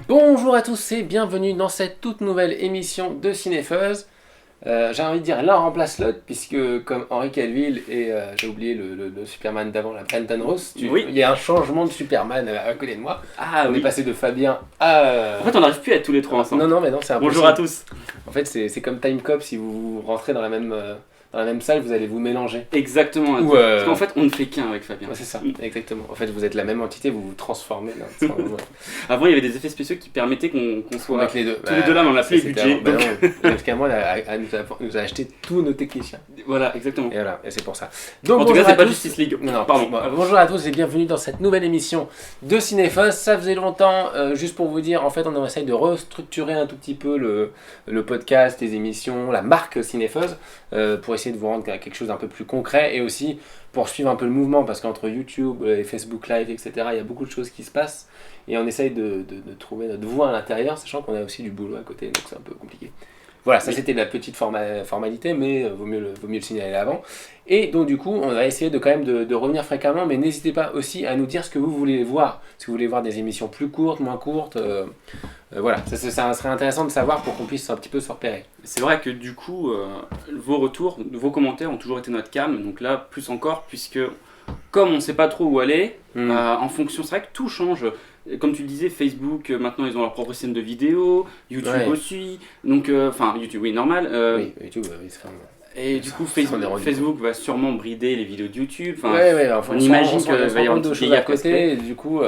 Bonjour à tous et bienvenue dans cette toute nouvelle émission de Cinefuzz. J'ai envie de dire l'un remplace l'autre puisque comme Henry Cavill et j'ai oublié le Superman d'avant, la Brendan Ross, Oui. il y a un changement de Superman à côté de moi. Ah On est oui. passé de Fabien à... En fait, on n'arrive plus à être tous les trois ensemble. Non mais non, c'est impossible. Bonjour à tous. En fait c'est comme Time Cop, si vous rentrez dans la même salle, vous allez vous mélanger. Exactement. Ou, Parce qu'en fait, on ne fait qu'un avec Fabien. Ouais, c'est ça, exactement. En fait vous êtes la même entité, vous vous transformez. Là, Avant, il y avait des effets spéciaux qui permettaient qu'on soit avec les deux. tous les deux là, mais on n'a plus les budgets. Bah non, parce qu'à moi, nous a acheté tous nos techniciens. Voilà, exactement. Et voilà, et c'est pour ça. Donc, En tout cas, bonjour c'est à pas tous. Justice League. Non, Pardon. Bonjour à tous et bienvenue dans cette nouvelle émission de Cinefuzz. Ça faisait longtemps, juste pour vous dire, en fait, on essaye de restructurer un tout petit peu le podcast, les émissions, la marque Cinefuzz, pour essayer de vous rendre quelque chose d'un peu plus concret et aussi pour suivre un peu le mouvement, parce qu'entre YouTube et Facebook Live, etc., il y a beaucoup de choses qui se passent et on essaye de trouver notre voie à l'intérieur, sachant qu'on a aussi du boulot à côté, donc c'est un peu compliqué. Voilà, ça c'était la petite formalité, mais vaut mieux le signaler avant. Et donc du coup, on va essayer quand même de revenir fréquemment, mais n'hésitez pas aussi à nous dire ce que vous voulez voir. Si vous voulez voir des émissions plus courtes, moins courtes, voilà, ça serait intéressant de savoir pour qu'on puisse un petit peu se repérer. C'est vrai que du coup, vos retours, vos commentaires ont toujours été notre cam, donc là, plus encore, puisque comme on ne sait pas trop où aller, en fonction, c'est vrai que tout change. Comme tu le disais, Facebook, maintenant ils ont leur propre scène de vidéo, YouTube aussi, donc, enfin YouTube, oui, normal. Oui, YouTube, oui, c'est vraiment... Et du coup, Facebook va sûrement brider les vidéos de YouTube. Enfin, enfin, on imagine qu'il va y avoir de choses à côté. Et du coup,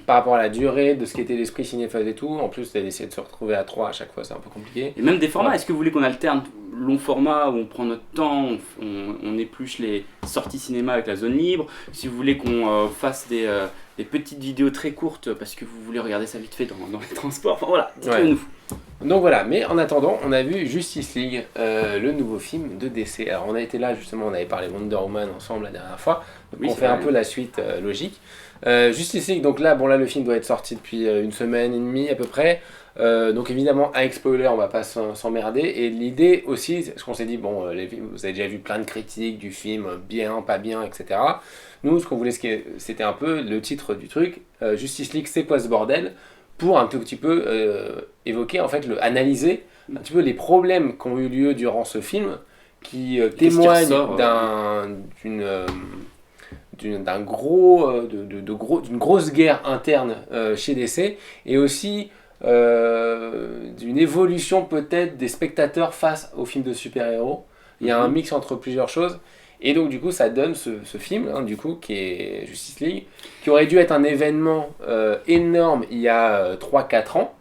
par rapport à la durée de ce qu'était l'esprit Cinefuzz et tout, en plus, d'essayer de se retrouver à 3 à chaque fois, c'est un peu compliqué. Et même des formats, est-ce que vous voulez qu'on alterne long format où on prend notre temps, on épluche les sorties cinéma avec la zone libre? Si vous voulez qu'on fasse des petites vidéos très courtes parce que vous voulez regarder ça vite fait dans les transports, enfin voilà, dites-le-nous. Donc voilà, mais en attendant, on a vu Justice League, le nouveau film de DC. Alors on a été là justement, on avait parlé Wonder Woman ensemble la dernière fois, donc oui, on fait un peu la suite logique. Justice League, donc là, le film doit être sorti depuis une semaine et demie à peu près. Donc évidemment, avec spoiler, on va pas s'emmerder. Et l'idée aussi, ce qu'on s'est dit, bon, vous avez déjà vu plein de critiques du film, bien, pas bien, etc. Nous, ce qu'on voulait, c'était un peu le titre du truc, Justice League, c'est quoi ce bordel ? Pour un tout petit peu évoquer, en fait, analyser un petit peu les problèmes qui ont eu lieu durant ce film, qui témoignent d'une grosse guerre interne chez DC, et aussi d'une évolution peut-être des spectateurs face aux films de super-héros. Il y a un mix entre plusieurs choses. Et donc du coup ça donne ce film du coup, qui est Justice League, qui aurait dû être un événement énorme il y a 3-4 ans,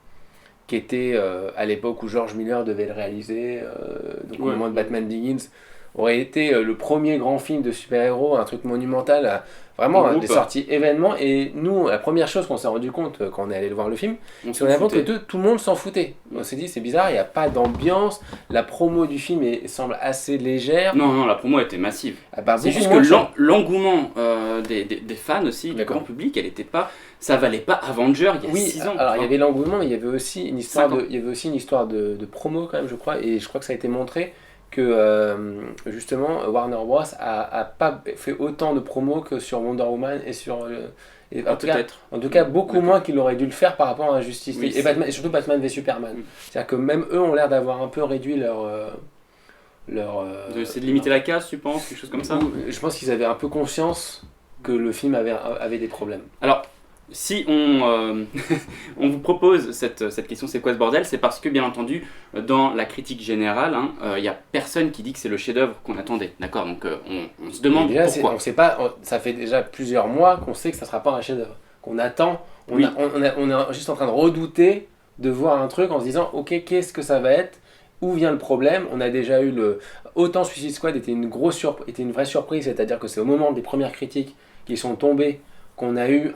qui était à l'époque où George Miller devait le réaliser, au moment de Batman Begins, aurait été le premier grand film de super-héros, un truc monumental, vraiment des sorties événements. Et nous, la première chose qu'on s'est rendu compte quand on est allé voir le film, c'est qu'on a vu que tout le monde s'en foutait. On s'est dit, c'est bizarre, il n'y a pas d'ambiance, la promo du film semble assez légère. Non, la promo était massive. C'est juste que l'engouement des fans aussi, du grand public, ça valait pas Avenger il y a 6 ans. Alors il y avait l'engouement, mais il y avait aussi une histoire de promo quand même, je crois, et je crois que ça a été montré que justement Warner Bros a pas fait autant de promos que sur Wonder Woman et sur en tout cas beaucoup moins qu'il aurait dû le faire par rapport à Justice League et surtout Batman v Superman. C'est-à-dire que même eux ont l'air d'avoir un peu réduit c'est de limiter la casse, tu penses, quelque chose comme ça? Je pense qu'ils avaient un peu conscience que le film avait des problèmes. Alors, si on vous propose cette question, c'est quoi ce bordel? C'est parce que, bien entendu, dans la critique générale, il n'y a personne qui dit que c'est le chef-d'œuvre qu'on attendait. D'accord? Donc, on se demande déjà, pourquoi. On sait pas, ça fait déjà plusieurs mois qu'on sait que ça ne sera pas un chef-d'œuvre. Qu'on attend, on est juste en train de redouter de voir un truc en se disant, ok, qu'est-ce que ça va être? Où vient le problème? On a déjà eu autant Suicide Squad était une vraie surprise, c'est-à-dire que c'est au moment des premières critiques qui sont tombées qu'il y a eu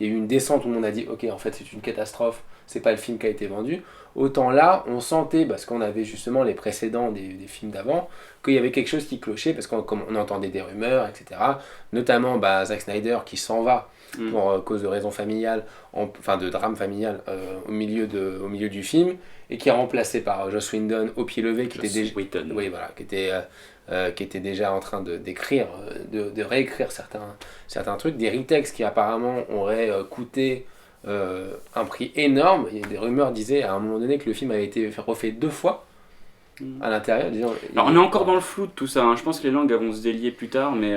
une descente où on a dit ok, en fait c'est une catastrophe, c'est pas le film qui a été vendu. Autant là on sentait, parce qu'on avait justement les précédents des films d'avant, qu'il y avait quelque chose qui clochait, parce qu'on entendait des rumeurs, etc. Notamment Zack Snyder qui s'en va pour cause de raisons familiales, de drame familial au milieu du film, et qui est remplacé par Joss Whedon au pied levé, qui était déjà en train d'écrire, de réécrire certains trucs, des retakes qui apparemment auraient coûté un prix énorme. Il y a des rumeurs disaient à un moment donné que le film avait été refait 2 fois à l'intérieur. Alors, on est encore dans le flou de tout ça, hein. Je pense que les langues vont se délier plus tard, mais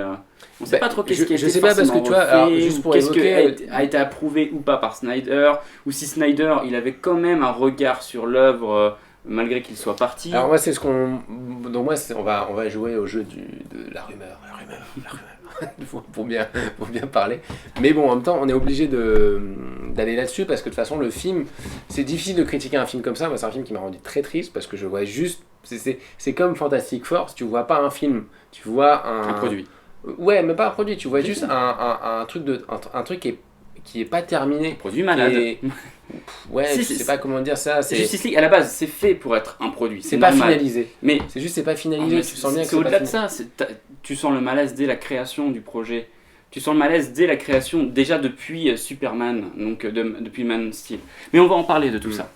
on sait pas trop qu'est-ce qui a été je sais pas parce que tu vois, alors, juste pour qu'est-ce évoquer, qui a été approuvé ou pas par Snyder, ou si Snyder il avait quand même un regard sur l'œuvre malgré qu'il soit parti. Alors moi c'est ce qu'on, donc moi on va jouer au jeu de la rumeur, pour bien parler. Mais bon, en même temps, on est obligé d'aller là-dessus parce que de toute façon, le film, c'est difficile de critiquer un film comme ça. Moi, c'est un film qui m'a rendu très triste parce que je vois juste, c'est comme Fantastic Four. Tu vois pas un film, tu vois un produit. Ouais, mais pas un produit. Tu vois juste un truc qui est pas terminé. Un produit malade. Ouais, je sais pas comment dire ça. Justice League, à la base, c'est fait pour être un produit. C'est pas finalisé. Mais c'est juste, c'est pas finalisé. Tu sens bien que c'est au-delà de ça. Tu sens le malaise dès la création du projet. Tu sens le malaise dès la création, déjà depuis Superman, donc depuis Man of Steel. Mais on va en parler de tout ça.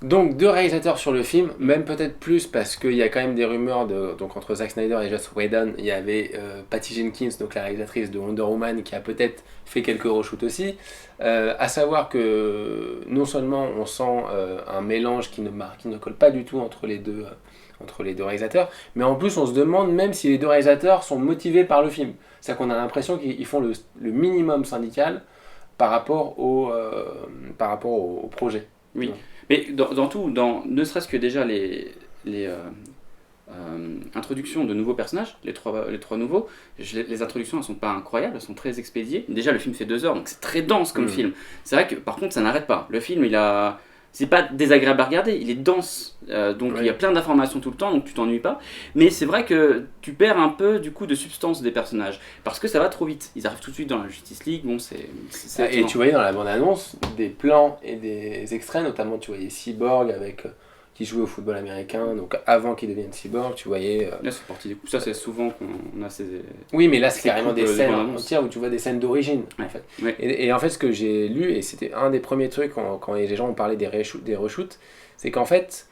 Donc 2 réalisateurs sur le film, même peut-être plus parce qu'il y a quand même des rumeurs donc entre Zack Snyder et Joss Whedon, il y avait Patty Jenkins, donc la réalisatrice de Wonder Woman, qui a peut-être fait quelques reshoots aussi. À savoir que non seulement on sent un mélange qui ne colle pas du tout entre les deux réalisateurs, mais en plus on se demande même si les 2 réalisateurs sont motivés par le film. C'est-à-dire qu'on a l'impression qu'ils font le minimum syndical par rapport au projet. Oui. Ouais. Mais dans tout, ne serait-ce que déjà les introductions de nouveaux personnages, les trois nouveaux, les introductions elles sont pas incroyables, elles sont très expédiées. Déjà le film fait 2 heures, donc c'est très dense comme film. C'est vrai que par contre ça n'arrête pas. Le film c'est pas désagréable à regarder, il est dense, donc il y a plein d'informations tout le temps, donc tu t'ennuies pas. Mais c'est vrai que tu perds un peu du coup de substance des personnages, parce que ça va trop vite. Ils arrivent tout de suite dans la Justice League, bon et tu voyais dans la bande-annonce des plans et des extraits, notamment tu voyais Cyborg qui jouait au football américain, donc avant qu'il devienne cyborg, tu voyais... Là c'est parti, ça c'est souvent qu'on a ces... Oui, mais là c'est carrément des scènes entières où tu vois des scènes d'origine, en fait. Ouais. Et en fait, ce que j'ai lu, et c'était un des premiers trucs quand les gens ont parlé des reshoots, c'est qu'en fait,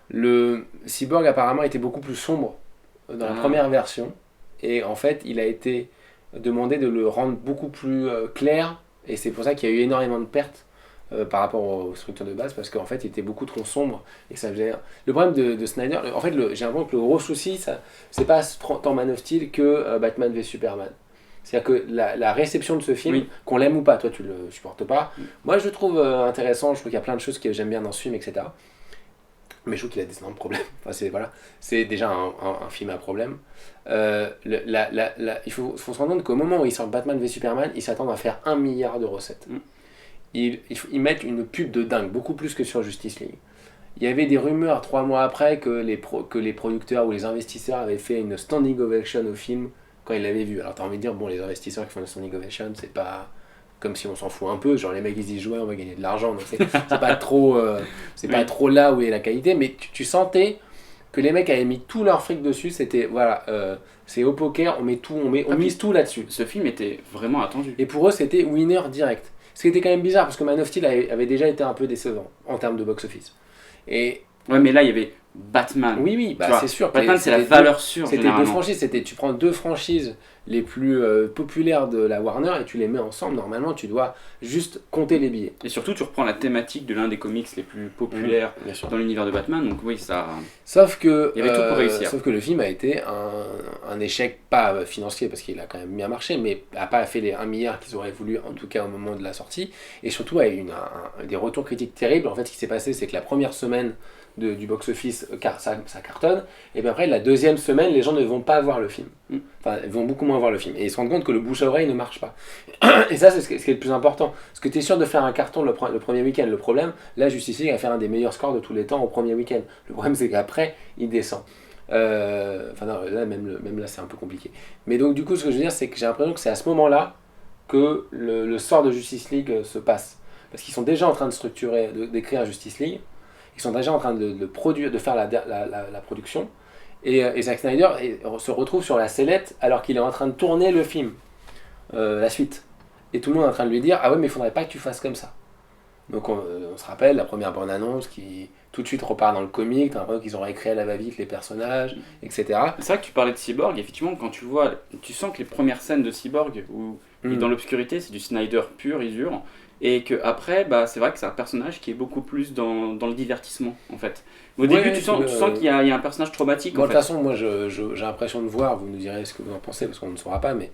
le cyborg apparemment était beaucoup plus sombre dans la première version, et en fait, il a été demandé de le rendre beaucoup plus clair, et c'est pour ça qu'il y a eu énormément de pertes par rapport aux structures de base, parce qu'en fait il était beaucoup trop sombre et ça faisait... Le problème de Snyder, en fait j'ai l'impression que le gros souci c'est pas tant Man of Steel que Batman v Superman. C'est-à-dire que la réception de ce film, qu'on l'aime ou pas, toi tu le supportes pas, moi je le trouve intéressant, je trouve qu'il y a plein de choses que j'aime bien dans ce film, etc. Mais je trouve qu'il a des énormes problèmes. Enfin, c'est déjà un film à problème. Il faut se rendre compte qu'au moment où ils sortent Batman v Superman, ils s'attendent à faire 1 milliard de recettes. Ils mettent une pub de dingue, beaucoup plus que sur Justice League. Il y avait des rumeurs 3 mois après que les producteurs ou les investisseurs avaient fait une standing ovation au film quand ils l'avaient vu. Alors t'as envie de dire, bon, les investisseurs qui font une standing ovation, c'est pas comme si on s'en fout un peu, genre les mecs ils se disent ouais, on va gagner de l'argent, donc c'est pas trop pas trop là où est la qualité, mais tu sentais que les mecs avaient mis tout leur fric dessus, c'était voilà, c'est au poker, on mise tout là-dessus. Ce film était vraiment attendu. Et pour eux c'était winner direct. Ce qui était quand même bizarre parce que Man of Steel avait déjà été un peu décevant en termes de box-office. Ouais, mais là il y avait Batman. Oui, c'est sûr. Batman c'est la valeur sûre. C'était 2 franchises, tu prends 2 franchises les plus populaires de la Warner et tu les mets ensemble. Normalement, tu dois juste compter les billets. Et surtout, tu reprends la thématique de l'un des comics les plus populaires dans l'univers de Batman. Donc oui, ça. Sauf que il y avait tout pour réussir. Sauf que le film a été un échec, pas financier parce qu'il a quand même bien marché, mais n'a pas fait les 1 milliard qu'ils auraient voulu, en tout cas au moment de la sortie. Et surtout a eu des retours critiques terribles. En fait, ce qui s'est passé, c'est que la première semaine du box-office, ça cartonne, et puis après la deuxième semaine les gens ne vont pas voir le film, enfin ils vont beaucoup moins voir le film et ils se rendent compte que le bouche à oreille ne marche pas. Et ça c'est ce qui est le plus important, parce que tu es sûr de faire un carton le premier week-end. Le problème, là Justice League a fait un des meilleurs scores de tous les temps au premier week-end. Le problème c'est qu'après il descend, enfin non, là même là c'est un peu compliqué, mais donc du coup ce que je veux dire c'est que j'ai l'impression que c'est à ce moment là que le sort de Justice League se passe, parce qu'ils sont déjà en train de structurer, d'écrire Justice League. Ils sont déjà en train de produire, de faire la production. Et Zack Snyder se retrouve sur la sellette alors qu'il est en train de tourner le film, la suite. Et tout le monde est en train de lui dire ah ouais, mais il faudrait pas que tu fasses comme ça. Donc on se rappelle la première bande-annonce qui tout de suite repart dans le comique, t'as l'impression qu'ils ont réécrit à la va-vite les personnages, etc. C'est vrai que tu parlais de Cyborg, effectivement, quand tu vois, tu sens que les premières scènes de Cyborg, où il est dans l'obscurité, c'est du Snyder pur et dur, et que après, bah, c'est vrai que c'est un personnage qui est beaucoup plus dans le divertissement, en fait. Au début, tu sens qu'il y a un personnage traumatique, Bon, en de fait. toute façon, moi j'ai l'impression de voir, vous nous direz ce que vous en pensez parce qu'on ne saura pas, mais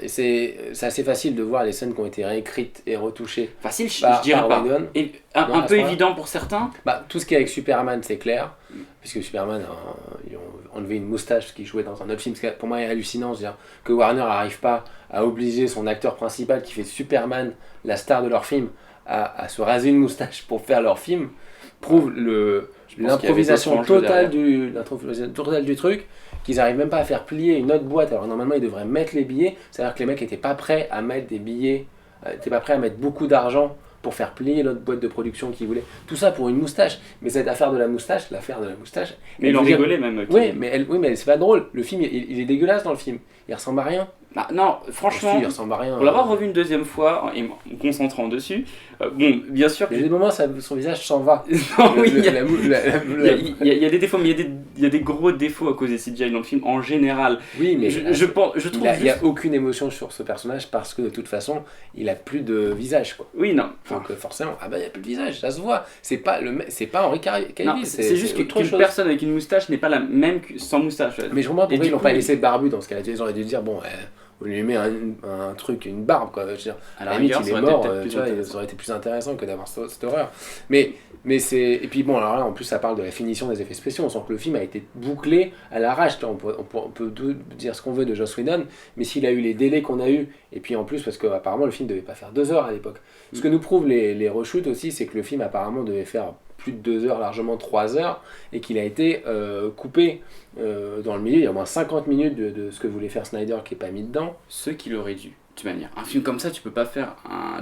c'est assez facile de voir les scènes qui ont été réécrites et retouchées. Facile, je par dirais pas. Whedon. Et Non, un à peu ce point-là. évident pour certains. Bah, tout ce qui est avec Superman, c'est clair, puisque Superman, ils ont enlevé une moustache parce qu'il jouait dans un autre film. Ce qui, pour moi, est hallucinant, c'est-à-dire que Warner n'arrive pas à obliger son acteur principal qui fait Superman, la star de leur film, à se raser une moustache pour faire leur film, prouve l'improvisation totale du truc, qu'ils n'arrivent même pas à faire plier une autre boîte. Alors normalement, ils devraient mettre les billets, c'est-à-dire que les mecs n'étaient pas prêts à mettre des billets, n'étaient pas prêts à mettre beaucoup d'argent pour faire plier l'autre boîte de production qu'ils voulaient. Tout ça pour une moustache. Mais cette affaire de la moustache, Mais ils en rigolaient même. Oui, mais c'est pas drôle. Le film, il est dégueulasse dans le film. Il ressemble à rien. Bah, non, franchement, il ressemble à rien. pour l'avoir revu une deuxième fois, et me concentrant dessus, bon, bien sûr Il y a des moments, son visage s'en va. Non, oui, il y Il a des défauts, mais il y a des gros défauts à cause des CGI dans le film en général. Oui, mais je trouve il n'y a aucune émotion sur ce personnage parce que de toute façon, il a plus de visage, quoi. Oui, non. Donc forcément, il n'y a plus de visage, ça se voit. C'est pas Henri Cavill. C'est juste qu'une personne avec une moustache n'est pas la même que sans moustache. Mais je comprends pourquoi Et ils l'ont du pas coup, laissé barbu dans ce cas-là. Ils auraient dû dire, bon, on lui met un truc, une barbe, quoi. Je veux dire, à la à la limite, rigueur, il ça est aurait été mort, peut-être plus tu vois, intéressant. ça aurait été plus intéressant que d'avoir cette horreur. Mais c'est. Et puis bon, alors là, en plus, ça parle de la finition des effets spéciaux. On sent que le film a été bouclé à l'arrache. On peut dire ce qu'on veut de Joss Whedon, mais s'il a eu les délais qu'on a eu, et puis en plus, parce qu'apparemment, le film devait pas faire 2 heures à l'époque. Ce que nous prouvent les reshoots aussi, c'est que le film apparemment devait faire plus de 2 heures, largement 3 heures, et qu'il a été coupé dans le milieu. Il y a au moins 50 minutes de ce que voulait faire Snyder qui n'est pas mis dedans. Ce qu'il aurait dû, de toute manière. Un film comme ça, tu peux pas faire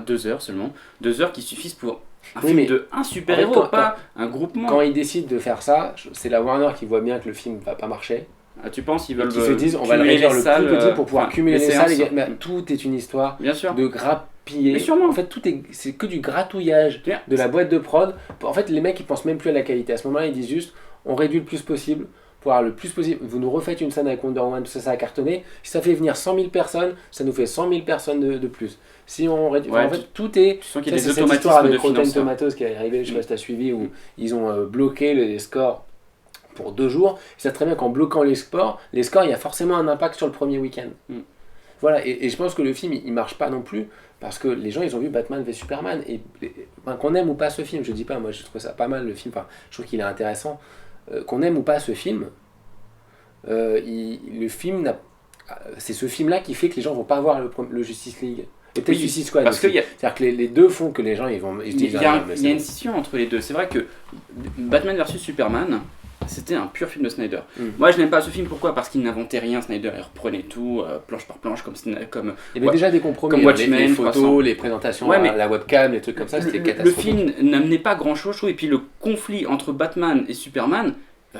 2 heures seulement. 2 heures qui suffisent pour un film de un super-héros, en fait, pas un groupement. Quand ils décident de faire ça, c'est la Warner qui voit bien que le film va pas marcher. Ah, tu penses qu'ils Et veulent qui se disent on va le cumuler réduire les le salles, plus petit pour pouvoir cumuler les salles. séances. Mais tout est une histoire Bien sûr. de grappiller. Mais sûrement. En fait, c'est que du gratouillage Bien. de la boîte de prod. En fait, les mecs ils pensent même plus à la qualité. À ce moment-là, ils disent juste on réduit le plus possible pour avoir le plus possible. Vous nous refaites une scène avec Wonder Woman, tout ça, ça a cartonné. Si ça fait venir 100 000 personnes, ça nous fait 100 000 personnes de plus. Si on réduit. Ouais, en fait, tout est. Tu sens qu'il y a C'est des cette histoire automatismes de avec Rotten financement. Tomatoes qui est arrivée, je sais pas si tu as suivi, où ils ont bloqué les scores pour 2 jours. Ils savent très bien qu'en bloquant les scores, il y a forcément un impact sur le premier week-end. Voilà, et je pense que le film, il marche pas non plus, parce que les gens, ils ont vu Batman v Superman, et qu'on aime ou pas ce film, je dis pas, moi je trouve ça pas mal le film, enfin, je trouve qu'il est intéressant, qu'on aime ou pas ce film, le film, c'est ce film-là qui fait que les gens vont pas voir le Justice League. Et peut-être Oui, Suicide Squad parce aussi. qu'il y a- C'est-à-dire que les deux font que les gens, ils se Il disent, y ah a, non, mais il c'est y a bon. une scission entre les deux. C'est vrai que Batman vs Superman, c'était un pur film de Snyder. Moi, je n'aime pas ce film. Pourquoi ? Parce qu'il n'inventait rien. Snyder, il reprenait tout, planche par planche, comme Il y avait déjà des compromis, comme hein, Watchmen, les photos, 300. les présentations, Ouais, mais la webcam, les trucs comme ça, c'était le catastrophique. film n'amenait pas grand-chose, je trouve. Et puis le conflit entre Batman et Superman,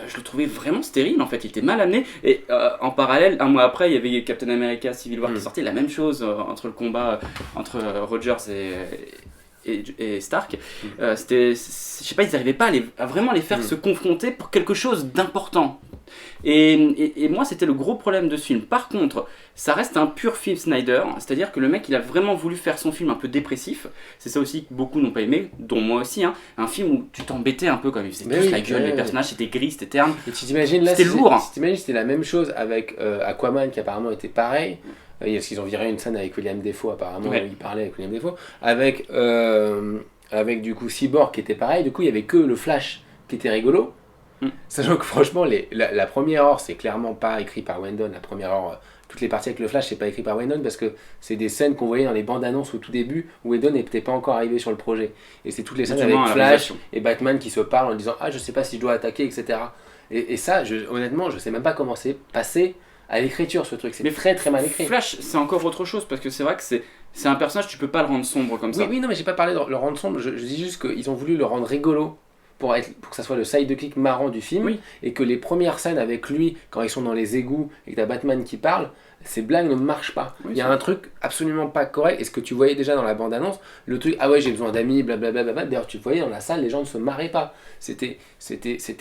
je le trouvais vraiment stérile en fait, il était mal amené. Et en parallèle, un mois après, il y avait Captain America Civil War qui sortait, la même chose entre le combat entre Rogers et Stark. Je sais pas, ils n'arrivaient pas à vraiment les faire se confronter pour quelque chose d'important. Et moi, c'était le gros problème de ce film. Par contre, ça reste un pur film Snyder, c'est-à-dire que le mec, il a vraiment voulu faire son film un peu dépressif. C'est ça aussi que beaucoup n'ont pas aimé, dont moi aussi. Un film où tu t'embêtais un peu, comme ils faisaient tous la gueule, les personnages c'était gris, c'était terne. Et tu t'imagines là, c'était lourd. Si t'imagines, c'était la même chose avec Aquaman qui apparemment était pareil. Parce qu'ils ont viré une scène avec William Dafoe apparemment, où il parlait avec William Dafoe. Avec du coup Cyborg qui était pareil. Du coup, il y avait que le Flash qui était rigolo. Sachant que franchement, la première heure, c'est clairement pas écrit par Whedon. La première heure, toutes les parties avec le Flash, c'est pas écrit par Whedon parce que c'est des scènes qu'on voyait dans les bandes annonces au tout début où Whedon n'était pas encore arrivé sur le projet. Et c'est toutes les scènes avec Flash et Batman qui se parlent en disant ah je sais pas si je dois attaquer, etc. Et ça, honnêtement, je sais même pas comment c'est passé à l'écriture ce truc. C'est très très mal écrit. Flash, c'est encore autre chose parce que c'est vrai que c'est un personnage, tu peux pas le rendre sombre comme ça. Oui, non, mais j'ai pas parlé de le rendre sombre. Je dis juste qu'ils ont voulu le rendre rigolo. pour que ça soit le sidekick marrant du film, Oui. et que les premières scènes avec lui, quand ils sont dans les égouts et que t'as Batman qui parle, ces blagues ne marchent pas. Oui, Il y a un truc absolument pas correct, et ce que tu voyais déjà dans la bande-annonce, le truc, ah ouais, j'ai besoin d'amis, blablabla, d'ailleurs tu voyais dans la salle, les gens ne se marraient pas. C'était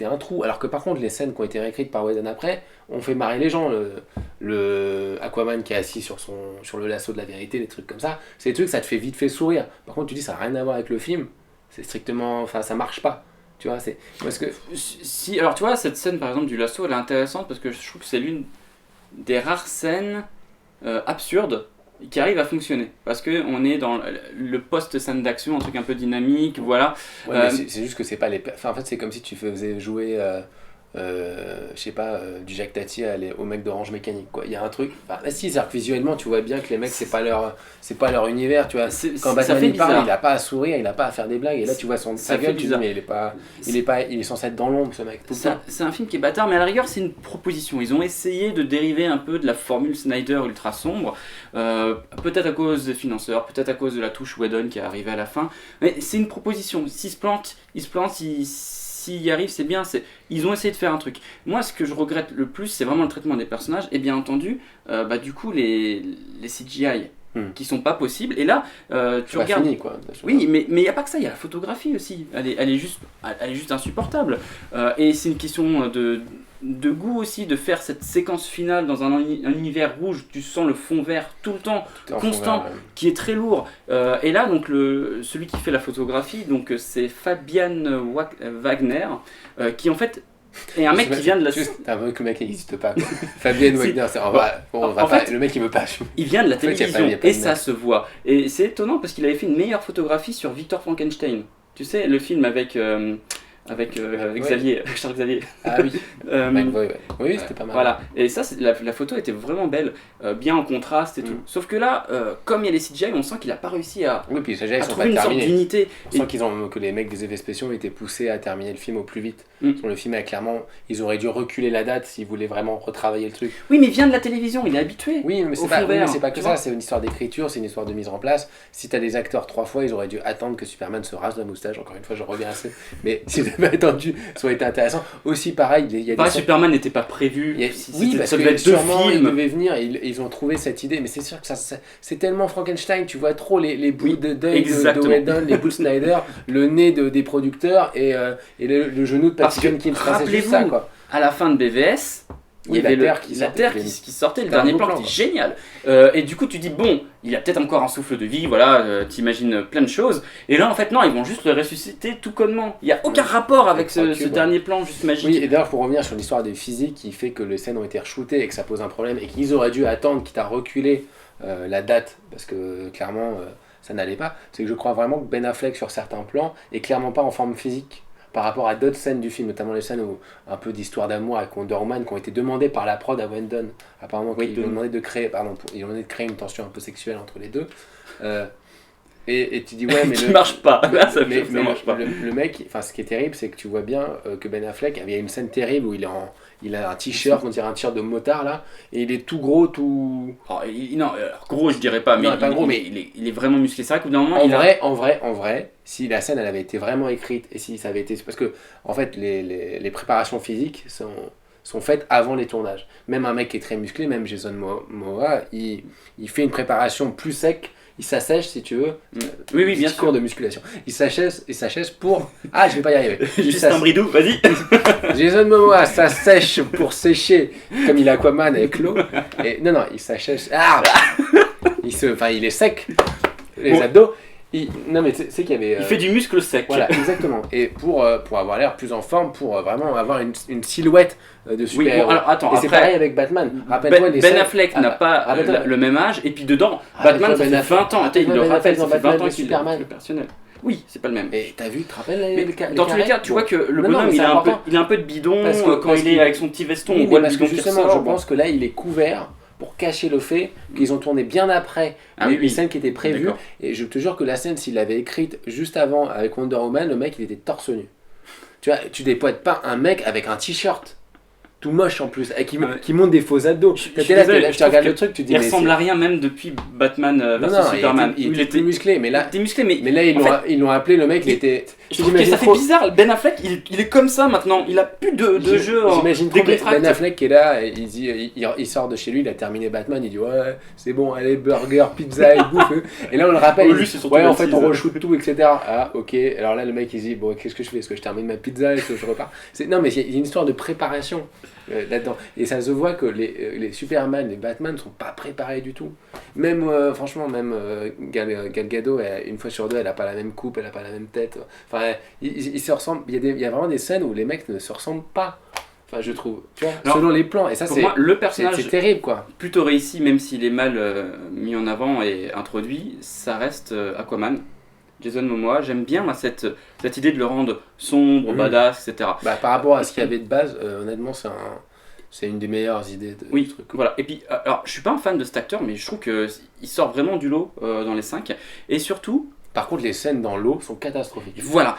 un trou. Alors que par contre, les scènes qui ont été réécrites par Whedon après, ont fait marrer les gens. Le Aquaman qui est assis sur le lasso de la vérité, des trucs comme ça, c'est des trucs, ça te fait vite fait sourire. Par contre, tu dis, ça n'a rien à voir avec le film, c'est strictement, enfin, ça marche pas. Tu vois, c'est parce que Si, alors tu vois, cette scène par exemple du lasso, elle est intéressante parce que je trouve que c'est l'une des rares scènes absurdes qui arrive à fonctionner parce que on est dans le post-scène d'action, un truc un peu dynamique, voilà. ouais, mais c'est juste que c'est pas les. Enfin, en fait, c'est comme si tu faisais jouer, je sais pas, du Jacques Tati au mec d'Orange Mécanique, quoi. Il y a un truc. Enfin, si, c'est-à-dire que visuellement, tu vois bien que les mecs, c'est pas leur univers, tu vois. Quand Ça Batman fait il parle, bizarre. il a pas à sourire, il a pas à faire des blagues, et là, tu vois sa Ça fait gueule, tu dis, bizarre. mais il est censé être dans l'ombre, ce mec. Tout le temps. C'est un film qui est bâtard, mais à la rigueur, c'est une proposition. Ils ont essayé de dériver un peu de la formule Snyder ultra sombre, peut-être à cause des financeurs, peut-être à cause de la touche Whedon qui est arrivée à la fin, mais c'est une proposition. S'ils se plantent, s'ils y arrivent, c'est bien. Ils ont essayé de faire un truc. Moi, ce que je regrette le plus, c'est vraiment le traitement des personnages, et bien entendu, du coup, les CGI. Qui sont pas possibles, et là tu C'est regardes. fini, quoi. Oui, mais il n'y a pas que ça, il y a la photographie aussi. Elle est juste insupportable. Et c'est une question de goût aussi, de faire cette séquence finale dans un univers rouge. Tu sens le fond vert tout le temps, Tout en constant, fond vert, ouais. qui est très lourd. Et là, donc, celui qui fait la photographie, donc, c'est Fabian Wagner, qui en fait est un mec qui vient de la... T'as un peu que le mec n'existe pas, quoi. Fabienne Wagner, En fait, le mec il veut pas. il vient de la En fait, télévision, y a pas et de ça mec. se voit. Et c'est étonnant parce qu'il avait fait une meilleure photographie sur Victor Frankenstein. Tu sais, le film avec Ouais. Xavier, Charles Xavier. Ah oui. Ouais. Oui, c'était pas mal. Voilà, et ça, la photo était vraiment belle, bien en contraste et tout. Sauf que là, comme il y a les CGI, on sent qu'il a pas réussi à Oui, puis les CGI sont pas trouver une sorte terminés. d'unité. On sent que les mecs des effets spéciaux ont été poussés à terminer le film au plus vite. Sur le film, clairement, ils auraient dû reculer la date s'ils voulaient vraiment retravailler le truc. Oui, mais il vient de la télévision, il est habitué. Oui, mais au c'est pas, fond vert, c'est pas que tu ça, vois. c'est une histoire d'écriture, c'est une histoire de mise en place. Si t'as des acteurs 3 fois, ils auraient dû attendre que Superman se rase la moustache. Encore une fois, je reviens assez. Mais s'ils avaient attendu, ça aurait été intéressant. Aussi, pareil, il y a Pareil, des Superman n'était pas prévu. oui, parce ça que devait être deux sûrement ils films. devaient venir et ils ont trouvé cette idée, mais c'est sûr que c'est tellement Frankenstein, tu vois trop les bouts de deuil de exactement. Whedon, les bouts de Snyder, le nez des producteurs et le genou de Parce Patty que, Jenkins. Enfin, c'est juste ça, rappelez-vous, quoi. À la fin de BVS, il y Oui, avait la Terre qui la sortait, Terre c'était qui sortait, le c'était un dernier beau plan plan, qui quoi. était génial. Et du coup, tu dis, bon, il y a peut-être encore un souffle de vie, voilà, t'imagines plein de choses. Et là, en fait, non, ils vont juste le ressusciter tout connement. Il n'y a aucun rapport avec ce cubes, dernier plan juste magique. Oui, et d'ailleurs, pour revenir sur l'histoire des physiques qui fait que les scènes ont été re-shootées et que ça pose un problème et qu'ils auraient dû attendre, quitte à reculer la date, parce que clairement, ça n'allait pas, c'est que je crois vraiment que Ben Affleck, sur certains plans, est clairement pas en forme physique par rapport à d'autres scènes du film, notamment les scènes un peu d'histoire d'amour avec Wonder Woman qui ont été demandées par la prod à Whedon. Apparemment, Oui, ils ont demandé de créer, ils ont demandé de créer une tension un peu sexuelle entre les deux. Et tu dis, ouais, mais qui marche pas. Là, ça marche pas. le mec, enfin, ce qui est terrible, c'est que tu vois bien que Ben Affleck, il y a une scène terrible où il a un t-shirt, on dirait un t-shirt de motard là, et il est tout gros, tout. Oh, non, gros, je dirais pas, mais, Non, pas gros, mais- il est vraiment musclé. C'est vrai qu'au bout d'un moment, En vrai, si la scène elle avait été vraiment écrite et si ça avait été, parce que en fait les préparations physiques sont faites avant les tournages. Même un mec qui est très musclé, même Jason Momoa, il fait une préparation plus sec. Il s'assèche si tu veux. Oui, bien Petit cours sûr. de musculation. Il s'achèse pour. Ah, je vais pas y arriver. Juste un bridou, vas-y. Jason Momoa s'assèche pour sécher comme il a Aquaman avec l'eau. Et non, il s'achèse. Ah il est sec. Les Bon. abdos. Non, mais c'est qu'il y avait. Il fait du muscle sec. Voilà, exactement. Et pour avoir l'air plus en forme, pour vraiment avoir une silhouette de Oui, super-héros. bon, alors attends, Et c'est après, pareil avec Batman. Rappelle-toi les Ben scènes- Affleck n'a pas rappelle-toi- le même âge, et puis dedans, Rappelle-toi Batman, ça Ben fait Affleck. 20 ans. Attends, il Ben le Affleck rappelle, dans ça fait Batman 20 ans v qu'il est Superman. le personnel. Oui, c'est pas le même. Et t'as vu, tu te rappelles Mais dans tous les cas, tu vois que le Non, non, bonhomme, mais il c'est a important. un peu de bidon Parce que- quand parce il est qu'il- avec son petit veston. Oui, on mais voit le parce que bidon qui justement, ressort, je bon. pense que là, il est couvert pour cacher le fait qu'ils ont tourné bien après Ah les oui. scènes qui étaient prévues. D'accord. Et je te jure que la scène, s'il l'avait écrite juste avant avec Wonder Woman, le mec, il était torse nu. Tu vois, tu déploies pas un mec avec un t-shirt tout moche en plus, et qui monte des faux abdos. Je T'es suis là, désolé, tu je regardes trouve le truc, tu dis Il mais ressemble à rien même depuis Batman non, vs non, Superman. il où était plus musclé, mais là, il était musclé, mais mais là ils en l'ont appelé le mec, il était Je trouve que ça fait bizarre. Ben Affleck, il est comme ça maintenant. Il a plus de jeu. J'imagine trop Ben Affleck qui est là, et il sort de chez lui, il a terminé Batman, il dit ouais, c'est bon, allez, burger, pizza, il bouffe. Et là, on le rappelle, lui, ouais, en fait, on re-shoot tout, etc. Ah, ok. Alors là, le mec, il dit bon, qu'est-ce que je fais? Est-ce que je termine ma pizza? Est-ce que je repars? Non, mais il y a une histoire de préparation là-dedans. Et ça se voit que les Superman, les Batman sont pas préparés du tout. Même, franchement, même Gal Gadot, une fois sur deux, elle a pas la même coupe, elle a pas la même tête. Enfin, ils se ressemblent. Il y a vraiment des scènes où les mecs ne se ressemblent pas. Enfin, je trouve. Tu vois, alors, selon les plans. Et ça, pour moi, le personnage c'est terrible, quoi. Plutôt réussi, même s'il est mal mis en avant et introduit, ça reste Aquaman. Jason Momoa, j'aime bien moi, cette idée de le rendre sombre, badass, etc. Bah, par rapport à ce qu'il y avait de base, honnêtement, c'est une des meilleures idées de truc. Voilà. Et puis, alors, je suis pas un fan de cet acteur, mais je trouve qu'il sort vraiment du lot dans les 5. Et surtout... Par contre, les scènes dans l'eau sont catastrophiques. Voilà.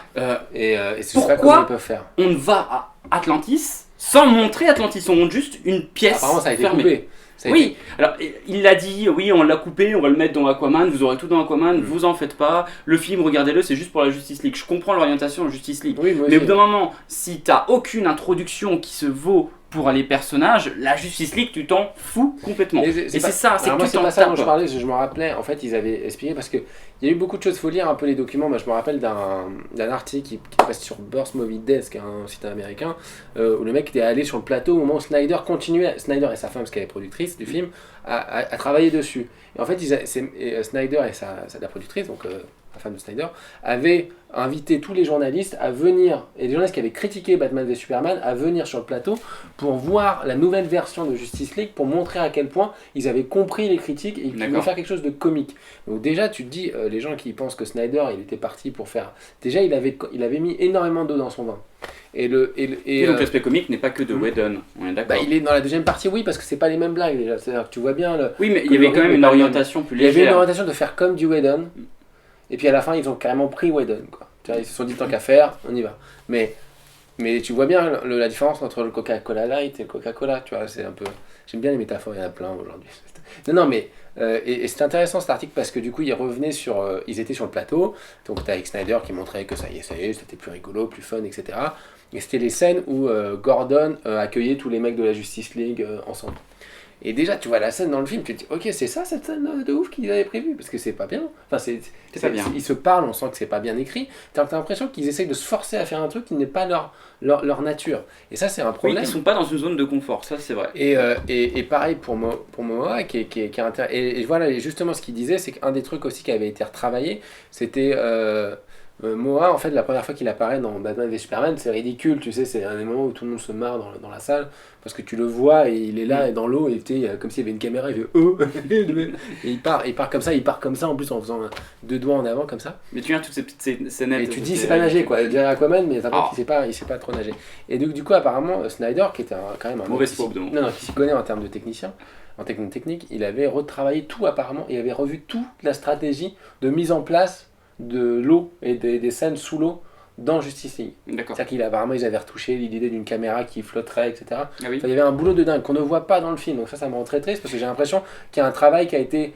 Et c'est ça comment ils peuvent faire. On va à Atlantis sans montrer Atlantis, on montre juste une pièce apparemment, ça a été fermée. Coupé. Oui, alors il l'a dit, oui, on l'a coupé, on va le mettre dans Aquaman, vous aurez tout dans Aquaman, vous en faites pas. Le film, regardez-le, c'est juste pour la Justice League. Je comprends l'orientation Justice League. Oui, mais au bout d'un moment, si t'as aucune introduction qui se vaut pour les personnages, la Justice League, tu t'en fous complètement. Et c'est ça, c'est que tu t'en tapes. C'est pas ça dont je parlais, je me rappelais, en fait, ils avaient expliqué parce que il y a eu beaucoup de choses, il faut lire un peu les documents. Moi, je me rappelle d'un article qui passe sur Burst Movie Desk, un site américain, où le mec était allé sur le plateau au moment où Snyder et sa femme, parce qu'elle est productrice du film, à travailler dessus. Et en fait, Snyder et la productrice, donc la femme de Snyder, avaient invité tous les journalistes à venir, et les journalistes qui avaient critiqué Batman v Superman, à venir sur le plateau pour voir la nouvelle version de Justice League, pour montrer à quel point ils avaient compris les critiques et qu'ils voulaient faire quelque chose de comique. Donc déjà, tu te dis, les gens qui pensent que Snyder, il était parti pour faire... Déjà, il avait mis énormément d'eau dans son vin. Et donc l'aspect comique n'est pas que de Whedon, on est d'accord. Il est dans la deuxième partie, oui, parce que c'est pas les mêmes blagues déjà. C'est-à-dire que tu vois bien... Oui, mais il y avait quand même une orientation plus légère. Il y avait une orientation de faire comme du Whedon. Et puis à la fin, ils ont carrément pris Whedon, quoi. Tu vois, ils se sont dit tant qu'à faire, on y va. Mais tu vois bien la différence entre le Coca-Cola Light et le Coca-Cola, tu vois, c'est un peu... J'aime bien les métaphores, il y en a plein aujourd'hui. Non, mais... et c'est intéressant cet article parce que du coup, ils revenaient sur... ils étaient sur le plateau, donc t'as avec Snyder qui montrait que ça y est, c'était plus rigolo, plus fun, etc. Et c'était les scènes où Gordon accueillait tous les mecs de la Justice League ensemble. Et déjà, tu vois la scène dans le film, tu te dis, ok, c'est ça cette scène de ouf qu'ils avaient prévue, parce que c'est pas bien. Enfin, c'est pas bien. Ils se parlent, on sent que c'est pas bien écrit. T'as l'impression qu'ils essayent de se forcer à faire un truc qui n'est pas leur nature. Et ça, c'est un problème. Oui, ils sont pas dans une zone de confort, ça c'est vrai. Et pareil pour Momoa, qui est intéressant. Et voilà, et justement, ce qu'il disait, c'est qu'un des trucs aussi qui avait été retravaillé, c'était. Moa, en fait, la première fois qu'il apparaît dans Batman v Superman, c'est ridicule, tu sais, c'est un des moments où tout le monde se marre dans la salle, parce que tu le vois et il est là et dans l'eau, et comme s'il y avait une caméra, il fait oh et il part comme ça, en plus en faisant deux doigts en avant comme ça. Mais tu regardes toutes ces petites scénettes. Et tu dis, c'est pas nager quoi, il dirait Aquaman, mais il sait pas trop nager. Et du coup, apparemment, Snyder, qui était quand même un mauvaise pauvre de monde. Non, qui s'y connaît en termes de technicien, en technique, il avait retravaillé tout apparemment, il avait revu toute la stratégie de mise en place de l'eau et des scènes sous l'eau dans Justice League. D'accord. C'est-à-dire qu'apparemment ils avaient retouché l'idée d'une caméra qui flotterait, etc. Ah oui. Enfin, il y avait un boulot de dingue qu'on ne voit pas dans le film, donc ça me rend très triste parce que j'ai l'impression qu'il y a un travail qui a été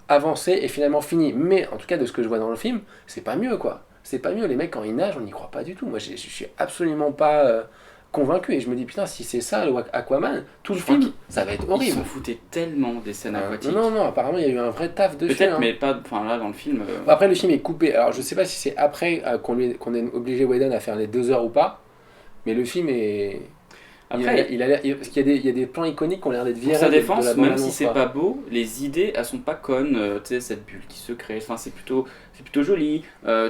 avancé et finalement fini. Mais en tout cas de ce que je vois dans le film, c'est pas mieux quoi. C'est pas mieux, les mecs quand ils nagent on n'y croit pas du tout. Moi je suis absolument pas... convaincu et je me dis putain si c'est ça le Aquaman tout le film ça va être horrible. Ils s'en foutaient tellement des scènes aquatiques. Non apparemment il y a eu un vrai taf dessus peut-être mais pas enfin là dans le film après le film est coupé alors je sais pas si c'est après qu'on est obligé Whedon à faire les 2 heures ou pas mais le film est après il a l'air parce qu'il y a des plans iconiques qui ont l'air d'être virés. Pour sa défense même si c'est pas beau les idées elles sont pas connes tu sais cette bulle qui se crée enfin c'est plutôt joli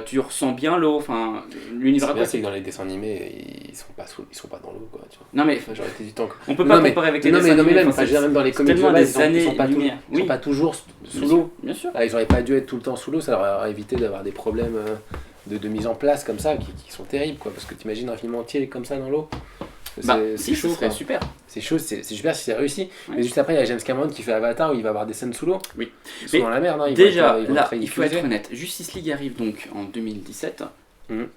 tu ressens bien l'eau enfin l'univers aquatique. C'est que dans les dessins animés ils sont pas dans l'eau quoi tu vois. Non mais j'aurais été du temps on peut pas comparer avec les dessins animés même dans les comics de base ils sont pas toujours sous l'eau bien sûr. Ils auraient pas dû être tout le temps sous l'eau ça leur aurait évité d'avoir des problèmes de mise en place comme ça qui sont terribles quoi parce que t'imagines un film entier comme ça dans l'eau. C'est chaud, ce serait super. C'est chaud, c'est super si c'est réussi. Ouais. Mais juste après, il y a James Cameron qui fait Avatar où il va avoir des scènes sous l'eau. Oui. Ils sont dans la mer, non déjà, là, il faut être honnête. Justice League arrive donc en 2017.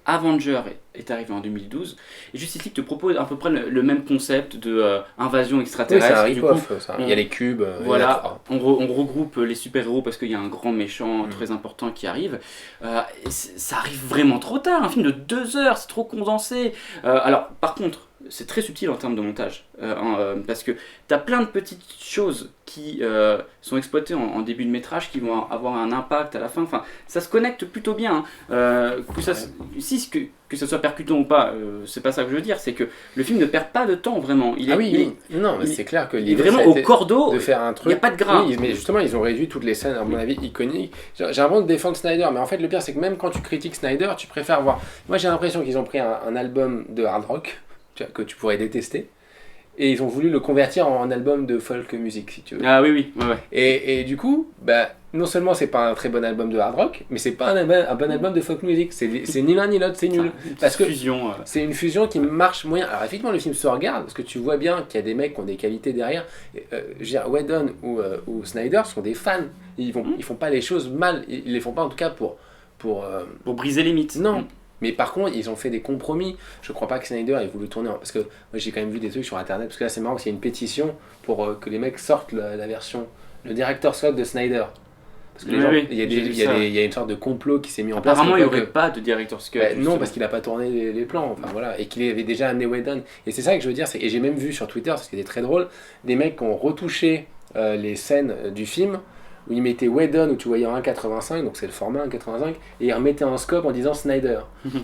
Avenger est arrivé en 2012, et Justice League te propose à peu près le même concept de invasion Oui, extraterrestre. c'est un Du coup, rip-off, ça. Il y a les cubes. voilà, on regroupe les super-héros parce qu'il y a un grand méchant très important qui arrive. Et ça arrive vraiment trop tard, un film de 2 heures, c'est trop condensé. Alors, par contre, c'est très subtil en termes de montage, parce que tu as plein de petites choses qui sont exploitées en début de métrage qui vont avoir un impact à la fin. Enfin, ça se connecte plutôt bien. Que ça soit percutant ou pas, c'est pas ça que je veux dire, c'est que le film ne perd pas de temps vraiment. Non, mais c'est clair que il est l'idée, vraiment ça a au été cordeau, de faire un il truc. n'y a pas de gras. Oui, mais justement, ils ont réduit toutes les scènes, à mon avis, iconiques. J'ai l'impression de défendre Snyder, mais en fait, le pire, c'est que même quand tu critiques Snyder, tu préfères voir. Moi, j'ai l'impression qu'ils ont pris un album de hard rock, que tu pourrais détester, et ils ont voulu le convertir en album de folk music, si tu veux. Ah oui, ouais. Et du coup, non seulement c'est pas un très bon album de hard rock, mais c'est pas un bon album de folk music. C'est ni l'un ni l'autre, c'est nul. Parce que c'est une fusion qui marche moyen. Alors effectivement, le film se regarde, parce que tu vois bien qu'il y a des mecs qui ont des qualités derrière. Je veux dire, Whedon ou Snyder sont des fans. Ils font pas les choses mal. Ils les font pas en tout cas pour briser les mythes. Non. Mais par contre, ils ont fait des compromis. Je crois pas que Snyder ait voulu tourner. Parce que moi, j'ai quand même vu des trucs sur internet. Parce que là, c'est marrant, parce qu'il y a une pétition pour que les mecs sortent la version, le director's cut de Snyder. Parce que les gens, il y a une sorte de complot qui s'est mis en place. Apparemment, il n'y aurait pas de director's cut. Non, parce qu'il n'a pas tourné les plans. Enfin, voilà, et qu'il avait déjà amené Whedon. Et c'est ça que je veux dire. Et j'ai même vu sur Twitter, parce que c'était très drôle, des mecs qui ont retouché les scènes du film, où ils mettaient Whedon, où tu voyais en 1.85, donc c'est le format 1.85, et ils remettaient en scope en disant Snyder.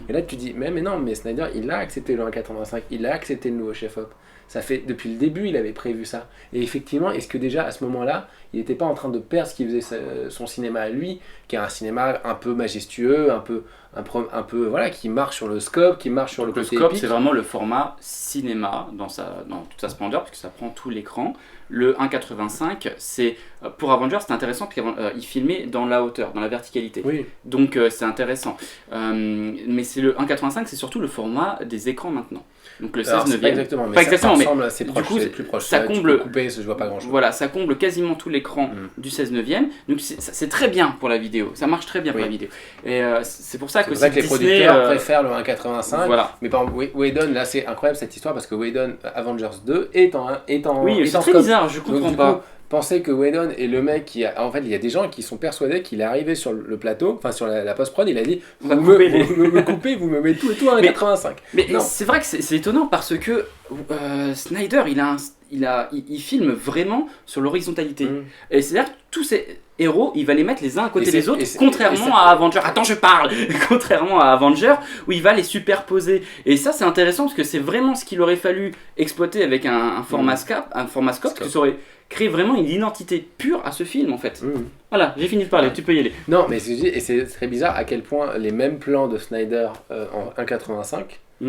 Et là tu dis, mais non, mais Snyder, il a accepté le 1.85, il a accepté le nouveau chef-op. Ça fait, depuis le début, il avait prévu ça. Et effectivement, est-ce que déjà à ce moment-là, il n'était pas en train de perdre ce qui faisait son cinéma à lui, qui est un cinéma un peu majestueux, un peu voilà, qui marche sur le scope, qui marche sur le côté scope, épique. c'est vraiment le format cinéma dans toute sa splendeur, parce que ça prend tout l'écran. Le 1.85, c'est pour Avengers, c'est intéressant parce qu'il filmait dans la hauteur, dans la verticalité. Oui. Donc c'est intéressant. Mais c'est le 1.85, c'est surtout le format des écrans maintenant. Donc le 16/9. Pas exactement, mais pas ça exactement, ressemble mais assez proche, du coup, c'est plus proche. Ça comble. Tu peux couper, je vois pas grand chose. Voilà, ça comble quasiment tout l'écran du 16/9. Donc c'est très bien pour la vidéo. Ça marche très bien pour la vidéo. Et c'est pour ça que les Disney, producteurs préfèrent le 1.85. Voilà. Mais par exemple, Whedon, là c'est incroyable cette histoire parce que Whedon Avengers 2 est en oui, c'est très bizarre, je comprends pas. Pensez que Whedon est le mec qui a... En fait, il y a des gens qui sont persuadés qu'il est arrivé sur le plateau, enfin sur la post-prod, il a dit vous me coupez, vous me mettez tout à 1.85. Mais c'est vrai que c'est étonnant parce que Snyder, il filme vraiment sur l'horizontalité. Et c'est-à-dire que tous ces héros, il va les mettre les uns à côté des autres, contrairement à Avenger. Attends, je parle. Contrairement à Avenger, où il va les superposer. Et ça, c'est intéressant parce que c'est vraiment ce qu'il aurait fallu exploiter avec un format scope, que ça aurait créé vraiment une identité pure à ce film en fait. Voilà, j'ai fini de parler, tu peux y aller. Non, mais c'est très bizarre à quel point les mêmes plans de Snyder en 1.85,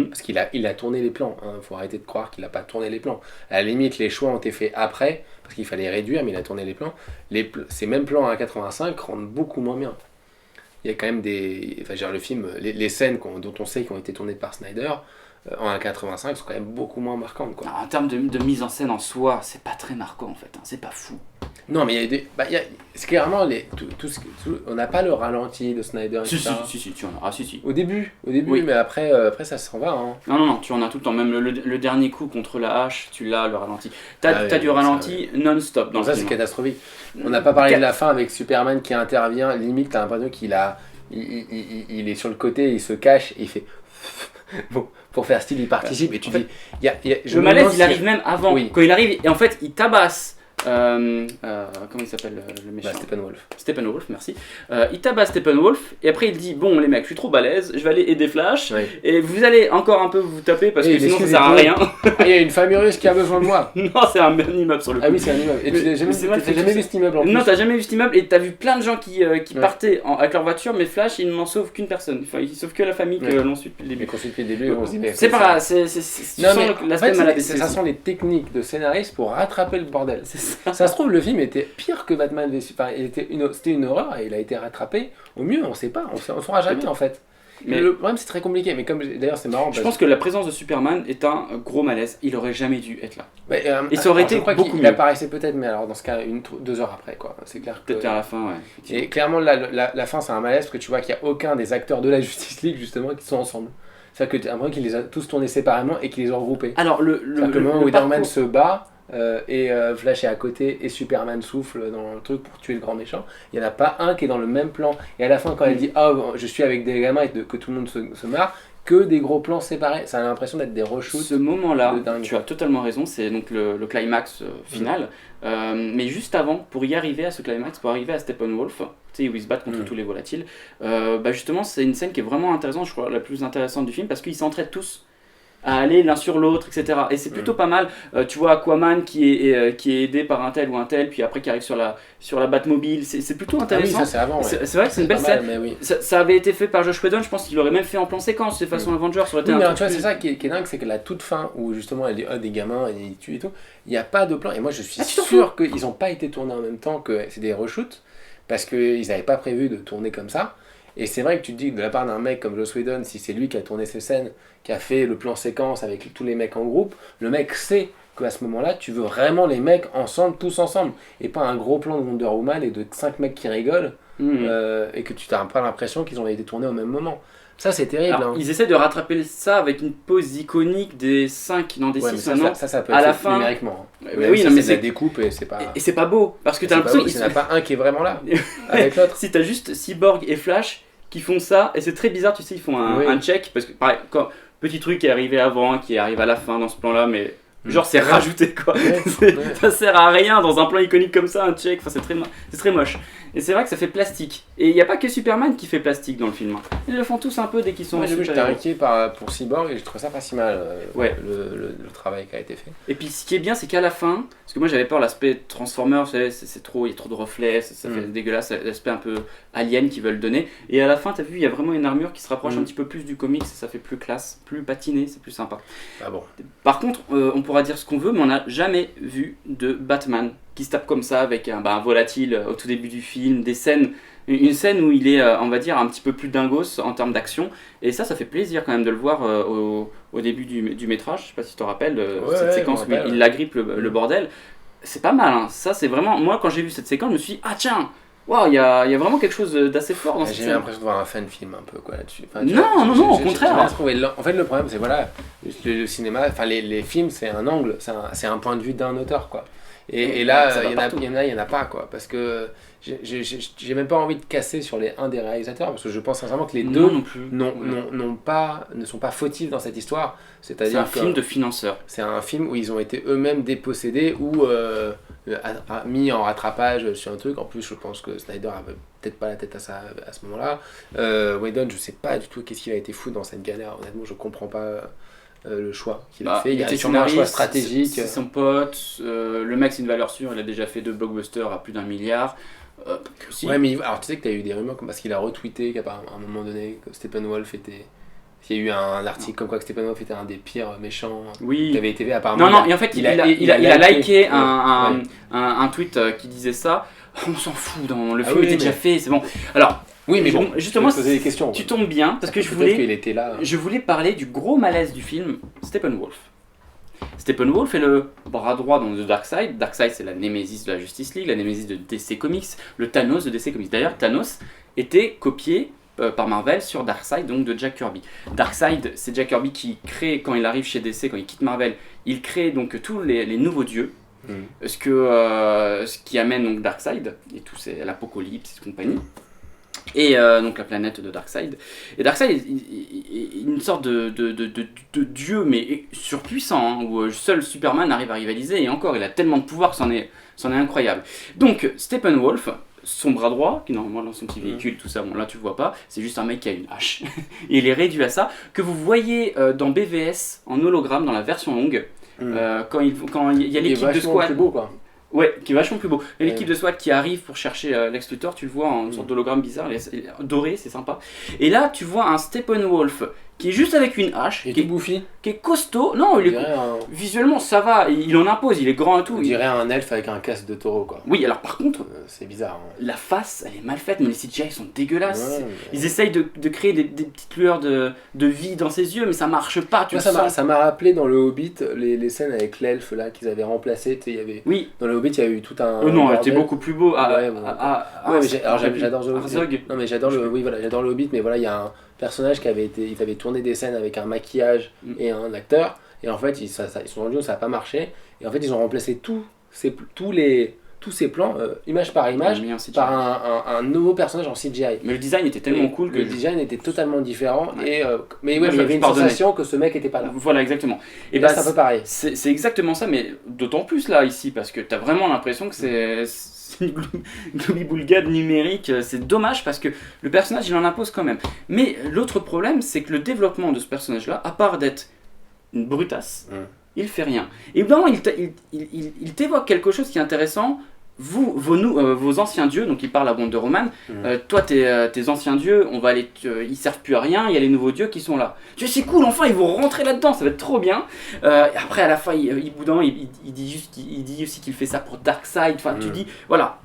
parce qu'il a tourné les plans, faut arrêter de croire qu'il n'a pas tourné les plans. À la limite, les choix ont été faits après, parce qu'il fallait réduire, mais il a tourné les plans. Ces mêmes plans en 1.85 rendent beaucoup moins bien. Il y a quand même le film, les scènes dont on sait qui ont été tournées par Snyder, en 1.85 sont quand même beaucoup moins marquantes. Quoi. En termes de mise en scène en soi, c'est pas très marquant en fait, c'est pas fou. Non, mais c'est clairement on n'a pas le ralenti de Snyder. Si, tu en as. Ah, si. Au début, oui. Mais après ça s'en va. Hein. Non, tu en as tout le temps. Même le dernier coup contre la hache, tu l'as, le ralenti. T'as du ralenti non-stop dans le film. Ça, c'est catastrophique. On n'a pas parlé de la fin avec Superman qui intervient. Limite, t'as l'impression il est sur le côté, il se cache, et il fait. Bon, pour faire style, il participe. Et tu dis. Le malaise, il arrive même avant. Oui. Quand il arrive, et en fait, il tabasse. Comment il s'appelle le méchant? Steppenwolf, merci. Il tabasse Steppenwolf et après il dit bon les mecs, je suis trop balèze, je vais aller aider Flash et vous allez encore un peu vous taper parce que sinon ça sert à rien. Il y a une famille russe qui a besoin de moi. Non, c'est un immeuble sur le coup. Ah oui, c'est un immeuble. Et tu n'as jamais vu cet immeuble en plus? Non, t'as jamais vu cet immeuble et t'as vu plein de gens qui partaient avec leur voiture, mais Flash il n'en sauve qu'une personne. Enfin, il sauve que la famille que l'on suit depuis le début. Et qu'on suit depuis le début, on se dit c'est pas grave, c'est l'aspect maladie. Ça sont les techniques de scénaristes pour rattraper le bordel. Ça se trouve, le film était pire que Batman. Enfin, c'était une horreur et il a été rattrapé au mieux, on sait pas, on saura jamais en fait. Mais le problème, c'est très compliqué. Mais comme d'ailleurs, c'est marrant. je pense que la présence de Superman est un gros malaise. Il aurait jamais dû être là. Mais, Et ça aurait été je crois beaucoup qu'il mieux. apparaissait peut-être, mais alors dans ce cas, 2 heures après, quoi. C'est clair que. Peut-être vers la fin, ouais. Et clairement, la fin, c'est un malaise parce que tu vois qu'il n'y a aucun des acteurs de la Justice League, justement, qui sont ensemble. C'est-à-dire que tu as l'impression qu'il les a tous tournés séparément et qu'il les a regroupés. Alors, C'est-à-dire que le moment où Wonder Man parcours- se bat et Flash est à côté et Superman souffle dans le truc pour tuer le grand méchant, il n'y en a pas un qui est dans le même plan. Et à la fin, quand elle dit ah, je suis avec des gamins et que tout le monde se marre, que des gros plans séparés. Ça a l'impression d'être des reshoots. Ce moment-là, de dingue. tu as totalement raison, c'est donc le climax final. Mais juste avant, pour y arriver à ce climax, pour arriver à Steppenwolf, tu sais, où ils se battent contre tous les volatiles, bah justement, c'est une scène qui est vraiment intéressante, je crois la plus intéressante du film, parce qu'ils s'entraident tous à aller l'un sur l'autre, etc. Et c'est plutôt pas mal. Tu vois Aquaman qui est aidé par un tel ou un tel, puis après qui arrive sur la Batmobile. C'est plutôt Ah oui, intéressant. ça c'est avant. Ouais. C'est vrai que c'est une belle pas mal, scène. mais oui. Ça avait été fait par Josh Whedon, je pense qu'il l'aurait même fait en plan séquence, de façon Avengers. Ça aurait été Oui, un mais truc tu vois, plus- c'est ça qui est dingue, c'est que la toute fin, où justement elle dit des gamins et ils tuent et tout, il n'y a pas de plan. Et moi je suis Ah, tu t'en sûr qu'ils n'ont pas été tournés en même temps, que c'est des reshoots, parce qu'ils n'avaient pas prévu de tourner comme ça. Et c'est vrai que tu te dis que de la part d'un mec comme Joss Whedon, si c'est lui qui a tourné ces scènes, qui a fait le plan séquence avec tous les mecs en groupe, le mec sait qu'à ce moment-là, tu veux vraiment les mecs ensemble, tous ensemble, et pas un gros plan de Wonder Woman et de 5 mecs qui rigolent, et que tu n'as pas l'impression qu'ils ont été tournés au même moment. Ça, c'est terrible. Alors, hein. ils essaient de rattraper ça avec une pause iconique des 5 non des Ouais, mais 6 ça, maintenant. ça peut à être la fait fin- numériquement. Mais Même oui, ça, non, mais c'est de la c'est- découpe et c'est pas. Et c'est pas beau, parce que c'est t'as pas l'impression beau, il n'y en a pas un qui est vraiment là avec l'autre. Si t'as juste Cyborg et Flash qui font ça, et c'est très bizarre, tu sais, ils font Oui. un check, parce que pareil, petit truc qui est arrivé avant, qui arrive à la fin dans ce plan-là, mais genre c'est rajouté quoi. Ouais, C'est- ouais. Ça sert à rien dans un plan iconique comme ça, un check, enfin, c'est très moche. Et c'est vrai que ça fait plastique. Et il n'y a pas que Superman qui fait plastique dans le film. Ils le font tous un peu dès qu'ils sont Moi, en j'étais super-héros. inquiet pour Cyborg et je trouve ça pas si mal Ouais. le travail qui a été fait. Et puis ce qui est bien, c'est qu'à la fin, parce que moi j'avais peur l'aspect Transformers, vous savez, c'est trop, il y a trop de reflets, ça fait dégueulasse, l'aspect un peu alien qu'ils veulent donner. Et à la fin, t'as vu, il y a vraiment une armure qui se rapproche un petit peu plus du comics, ça fait plus classe, plus patiné, c'est plus sympa. Ah bon. Par contre, on pourra dire ce qu'on veut, mais on n'a jamais vu de Batman qui se tape comme ça avec un volatile au tout début du film, des scènes. Une scène où il est, on va dire, un petit peu plus dingos en termes d'action. Et ça fait plaisir quand même de le voir au début du métrage. Je sais pas si tu te rappelles, cette séquence où il agrippe le bordel. C'est pas mal, hein. Ça, c'est vraiment. Moi, quand j'ai vu cette séquence, je me suis dit, ah tiens, waouh, il y a vraiment quelque chose d'assez fort dans cette J'ai scène. l'impression de voir un fan film un peu quoi là-dessus. Enfin, Non, au contraire. j'ai bien trouvé en fait, le problème, c'est voilà, le cinéma, enfin les films, c'est un angle, c'est un point de vue d'un auteur quoi. Et là, ça va il partout. y en a pas quoi, parce que j'ai même pas envie de casser sur un des réalisateurs, parce que je pense sincèrement que les deux non plus. ne sont pas fautifs dans cette histoire. C'est C'est-à-dire un film de financeur. c'est un film où ils ont été eux-mêmes dépossédés ou mis en rattrapage sur un truc. En plus, je pense que Snyder avait peut-être pas la tête à ça à ce moment-là. Whedon, je sais pas du tout qu'est-ce qu'il a été fou dans cette galère. Honnêtement, je comprends pas le choix qu'il a fait. Il y a était sûrement un choix scénariste, stratégique. C'est son pote. Le mec, c'est une valeur sûre. Il a déjà fait 2 blockbusters à plus d'1 milliard. Si. Ouais, mais alors tu sais que tu as eu des rumeurs parce qu'il a retweeté qu'à un moment donné, que Steppenwolf était. Il y a eu un article comme quoi que Steppenwolf était un des pires méchants Oui. qui avait été fait apparemment. Non, et en fait, il a liké un tweet qui disait ça. On s'en fout, le film était déjà fait, c'est bon. Alors, Oui, mais bon, justement, je vais te poser des questions. tu tombes bien parce que Peut-être qu'il était là. je voulais parler du gros malaise du film Steppenwolf. Steppenwolf est le bras droit de Darkseid. Darkseid, c'est la némésis de la Justice League, la némésis de DC Comics, le Thanos de DC Comics. D'ailleurs, Thanos était copié par Marvel sur Darkseid, donc de Jack Kirby. Darkseid, c'est Jack Kirby qui crée, quand il arrive chez DC, quand il quitte Marvel, il crée donc tous les nouveaux dieux. Ce qui amène donc Darkseid et tout l'apocalypse et compagnie. Et donc la planète de Darkseid. Et Darkseid est une sorte de dieu, mais surpuissant, hein, où seul Superman arrive à rivaliser, et encore, il a tellement de pouvoir que c'en est incroyable. Donc, Steppenwolf, son bras droit, qui normalement dans son petit véhicule, tout ça, bon là tu le vois pas, c'est juste un mec qui a une hache. Et il est réduit à ça, que vous voyez dans BVS, en hologramme, dans la version longue, quand il y a l'équipe de SWAT. Plus beau, quoi. Ouais, qui est vachement plus beau. Et l'équipe de SWAT qui arrive pour chercher Lex Luthor, tu le vois en sorte d'hologramme bizarre, doré, c'est sympa. Et là, tu vois un Steppenwolf qui est juste avec une hache, Il est tout bouffi. qui est costaud. Non, On il est dirait un, visuellement ça va, il en impose, il est grand et tout. on dirait un elfe avec un casque de taureau, quoi. Oui, alors par contre, C'est bizarre. Hein. la face, elle est mal faite, mais les CGI sont dégueulasses. Ouais, mais- Ils essayent de créer des petites lueurs de vie dans ses yeux, mais ça marche pas, tu Moi, le sens. ça m'a rappelé dans le Hobbit les scènes avec l'elfe là qu'ils avaient remplacé. Tu sais, il y avait Oui, dans le Hobbit, il y a eu tout un. non, elle bordel. était beaucoup plus beau. Ouais, bon. Ouais, mais j'adore The Hobbit. Arzog. Non, mais oui, voilà, j'adore le Hobbit, mais voilà, il y a un personnage ils avaient tourné des scènes avec un maquillage et un acteur, et en fait, ils se sont rendus compte que ça n'a pas marché, et en fait, ils ont remplacé tous ces plans, image par image, Mis en CGI. par un nouveau personnage en CGI. Mais le design était tellement Et cool que le design était totalement différent, Ouais. mais Moi, ouais, il y je avait une pardonnais. sensation que ce mec était pas là. Voilà, exactement. Et Et là, bah, c'est un peu pareil. c'est exactement ça, mais d'autant plus là, ici, parce que t'as vraiment l'impression que c'est une gloubi-boulgade numérique. C'est dommage parce que le personnage, il en impose quand même. Mais l'autre problème, c'est que le développement de ce personnage-là, à part d'être une brutasse, il fait rien. Et non, il t'évoque quelque chose qui est intéressant. Vos anciens dieux, donc il parle à Wonder Woman, toi tes anciens dieux, ils servent plus à rien, il y a les nouveaux dieux qui sont là. Tu sais, c'est cool, enfin ils vont rentrer là-dedans, ça va être trop bien. Et après à la fin, il boudin, il dit aussi qu'il fait ça pour Darkseid, enfin tu dis, voilà,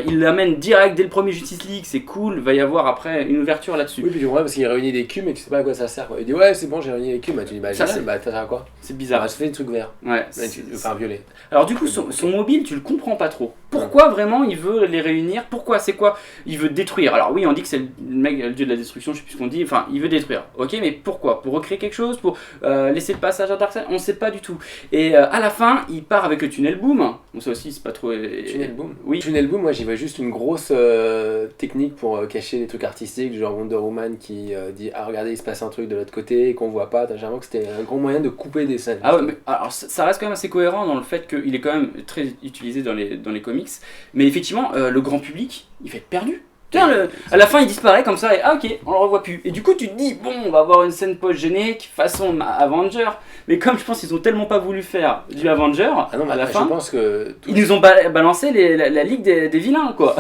il l'amène direct dès le premier Justice League, c'est cool, va y avoir après une ouverture là-dessus. Oui, puis tu comprends parce qu'il réunit des cubes et tu sais pas à quoi ça sert. Quoi. Il dit ouais, c'est bon, j'ai réuni les cubes. Bah, tu dis bah, Ça, génial, bah ça sert à quoi? C'est bizarre. Bah, ça fait des trucs verts. Ouais, Enfin, violet. Alors du coup, son mobile, tu le comprends pas trop. Pourquoi vraiment il veut les réunir? Pourquoi? C'est quoi? Il veut détruire. Alors oui, on dit que c'est le mec, le dieu de la destruction, je sais plus ce qu'on dit. Enfin, il veut détruire. Ok, mais pourquoi? Pour recréer quelque chose? Pour laisser le passage à Darkseid? On sait pas du tout. Et à la fin, il part avec le tunnel boom. Bon, ça aussi, c'est pas trop... Tunnel boom. Oui. Tunnel boom, moi j'y vois juste une grosse technique pour cacher les trucs artistiques, genre Wonder Woman qui dit ah regardez il se passe un truc de l'autre côté et qu'on voit pas. J'ai l'impression que c'était un gros moyen de couper des scènes. Ah ouais, mais alors ça reste quand même assez cohérent dans le fait qu'il est quand même très utilisé dans les comics. Mais effectivement, le grand public, il va être perdu. Tiens, à la fin, il disparaît comme ça et ah ok, on le revoit plus. Et du coup, tu te dis, bon, on va avoir une scène post-générique façon Avenger. Mais comme je pense qu'ils ont tellement pas voulu faire du Avenger, Ah non, mais à la je fin, pense que ils nous ont balancé la ligue des vilains, quoi.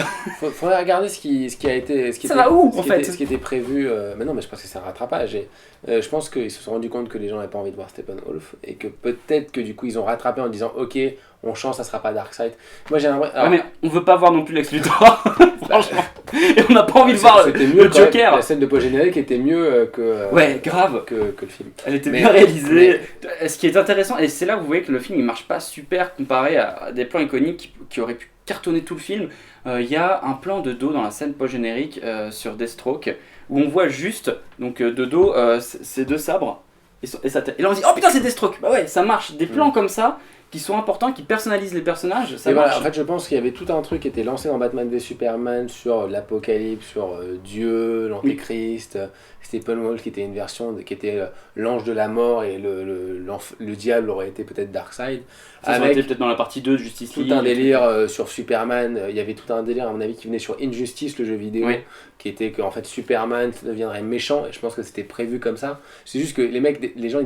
faudrait regarder ce qui a été Ça va où, en fait ce qui était prévu. Mais non, mais je pense que c'est un rattrapage. Et, je pense qu'ils se sont rendus compte que les gens n'avaient pas envie de voir Steppenwolf et que peut-être que du coup ils ont rattrapé en disant ok, on change, ça sera pas Darkseid. Moi j'ai l'impression. Ouais, mais on veut pas voir non plus Lex Luthor, franchement. Et on n'a pas envie de voir C'était mieux le quand même. Joker. La scène de post-générique était mieux que Ouais, grave. que le film. Elle était Mais- bien réalisée. Ce qui est intéressant, et c'est là où vous voyez que le film il marche pas super comparé à des plans iconiques qui auraient pu cartonner tout le film. Il y a un plan de dos dans la scène post-générique sur Deathstroke où on voit juste donc de dos ces deux sabres et sa tête. Et là on se dit oh putain c'est Deathstroke. Bah ouais, ça marche. Des plans comme ça qui sont importants, qui personnalisent les personnages, ça Et marche. voilà, en fait, je pense qu'il y avait tout un truc qui était lancé dans Batman v Superman sur l'apocalypse, sur Dieu, l'antéchrist, Steppenwolf qui était une version qui était l'ange de la mort et le diable aurait été peut-être Darkseid. Ça aurait Avec été peut-être dans la partie 2 de Justice League. tout un délire sur Superman, il y avait tout un délire à mon avis qui venait sur Injustice, le jeu vidéo, Oui. qui était qu'en fait Superman deviendrait méchant et je pense que c'était prévu comme ça. C'est juste que les gens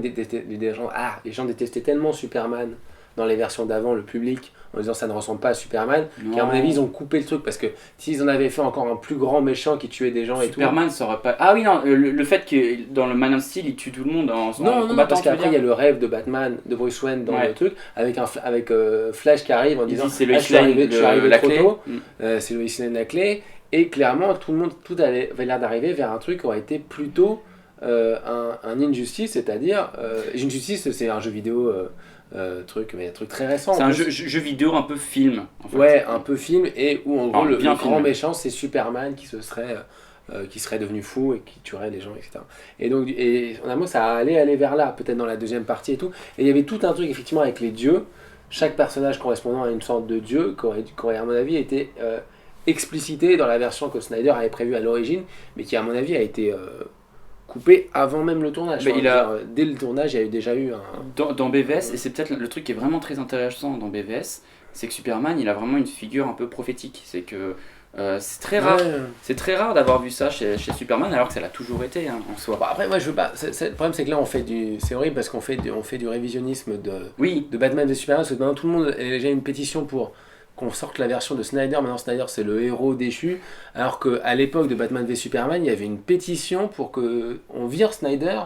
détestaient tellement Superman dans les versions d'avant, le public, en disant ça ne ressemble pas à Superman, qu'à mon avis ils ont coupé le truc parce que s'ils en avaient fait encore un plus grand méchant qui tuait des gens et tout. Superman, ça aurait pas. Ah oui, non, le fait que dans le Man of Steel, il tue tout le monde en Non, combattant, parce tu veux qu'après il dire. y a le rêve de Batman, de Bruce Wayne dans Ouais. le truc, avec Flash qui arrive en Il disant dit, c'est ah, Lois je suis arrivé, Lane, je suis arrivé la trop clé. tôt. Mm. C'est Lois Lane la clé, et clairement tout avait l'air d'arriver vers un truc qui aurait été plutôt un Injustice, c'est-à-dire Injustice c'est un jeu vidéo mais un truc très récent. C'est en un plus. jeu vidéo un peu film. En fait. Ouais, un peu film, et où en gros le bien grand filmé. méchant c'est Superman qui serait devenu fou et qui tuerait les gens, etc. Et donc, on a mot ça allait aller vers là, peut-être dans la deuxième partie et tout. Et il y avait tout un truc effectivement avec les dieux, chaque personnage correspondant à une sorte de dieu qui aurait à mon avis été explicité dans la version que Snyder avait prévue à l'origine, mais qui à mon avis a été coupé avant même le tournage. Mais Enfin, il a- je veux dire, dès le tournage, il y a eu déjà eu un... Dans BVS, et c'est peut-être le truc qui est vraiment très intéressant dans BVS, c'est que Superman, il a vraiment une figure un peu prophétique. C'est que c'est très rare. Ouais. C'est très rare d'avoir vu ça chez Superman, alors que ça l'a toujours été hein, en soi. Bon, après, moi, je veux pas... le problème, c'est que là, c'est horrible parce qu'on fait du révisionnisme Oui, de Batman v Superman, parce que maintenant, tout le monde a déjà une pétition pour qu'on sorte la version de Snyder. Maintenant, Snyder, c'est le héros déchu. Alors qu'à l'époque de Batman v Superman, il y avait une pétition pour qu'on vire Snyder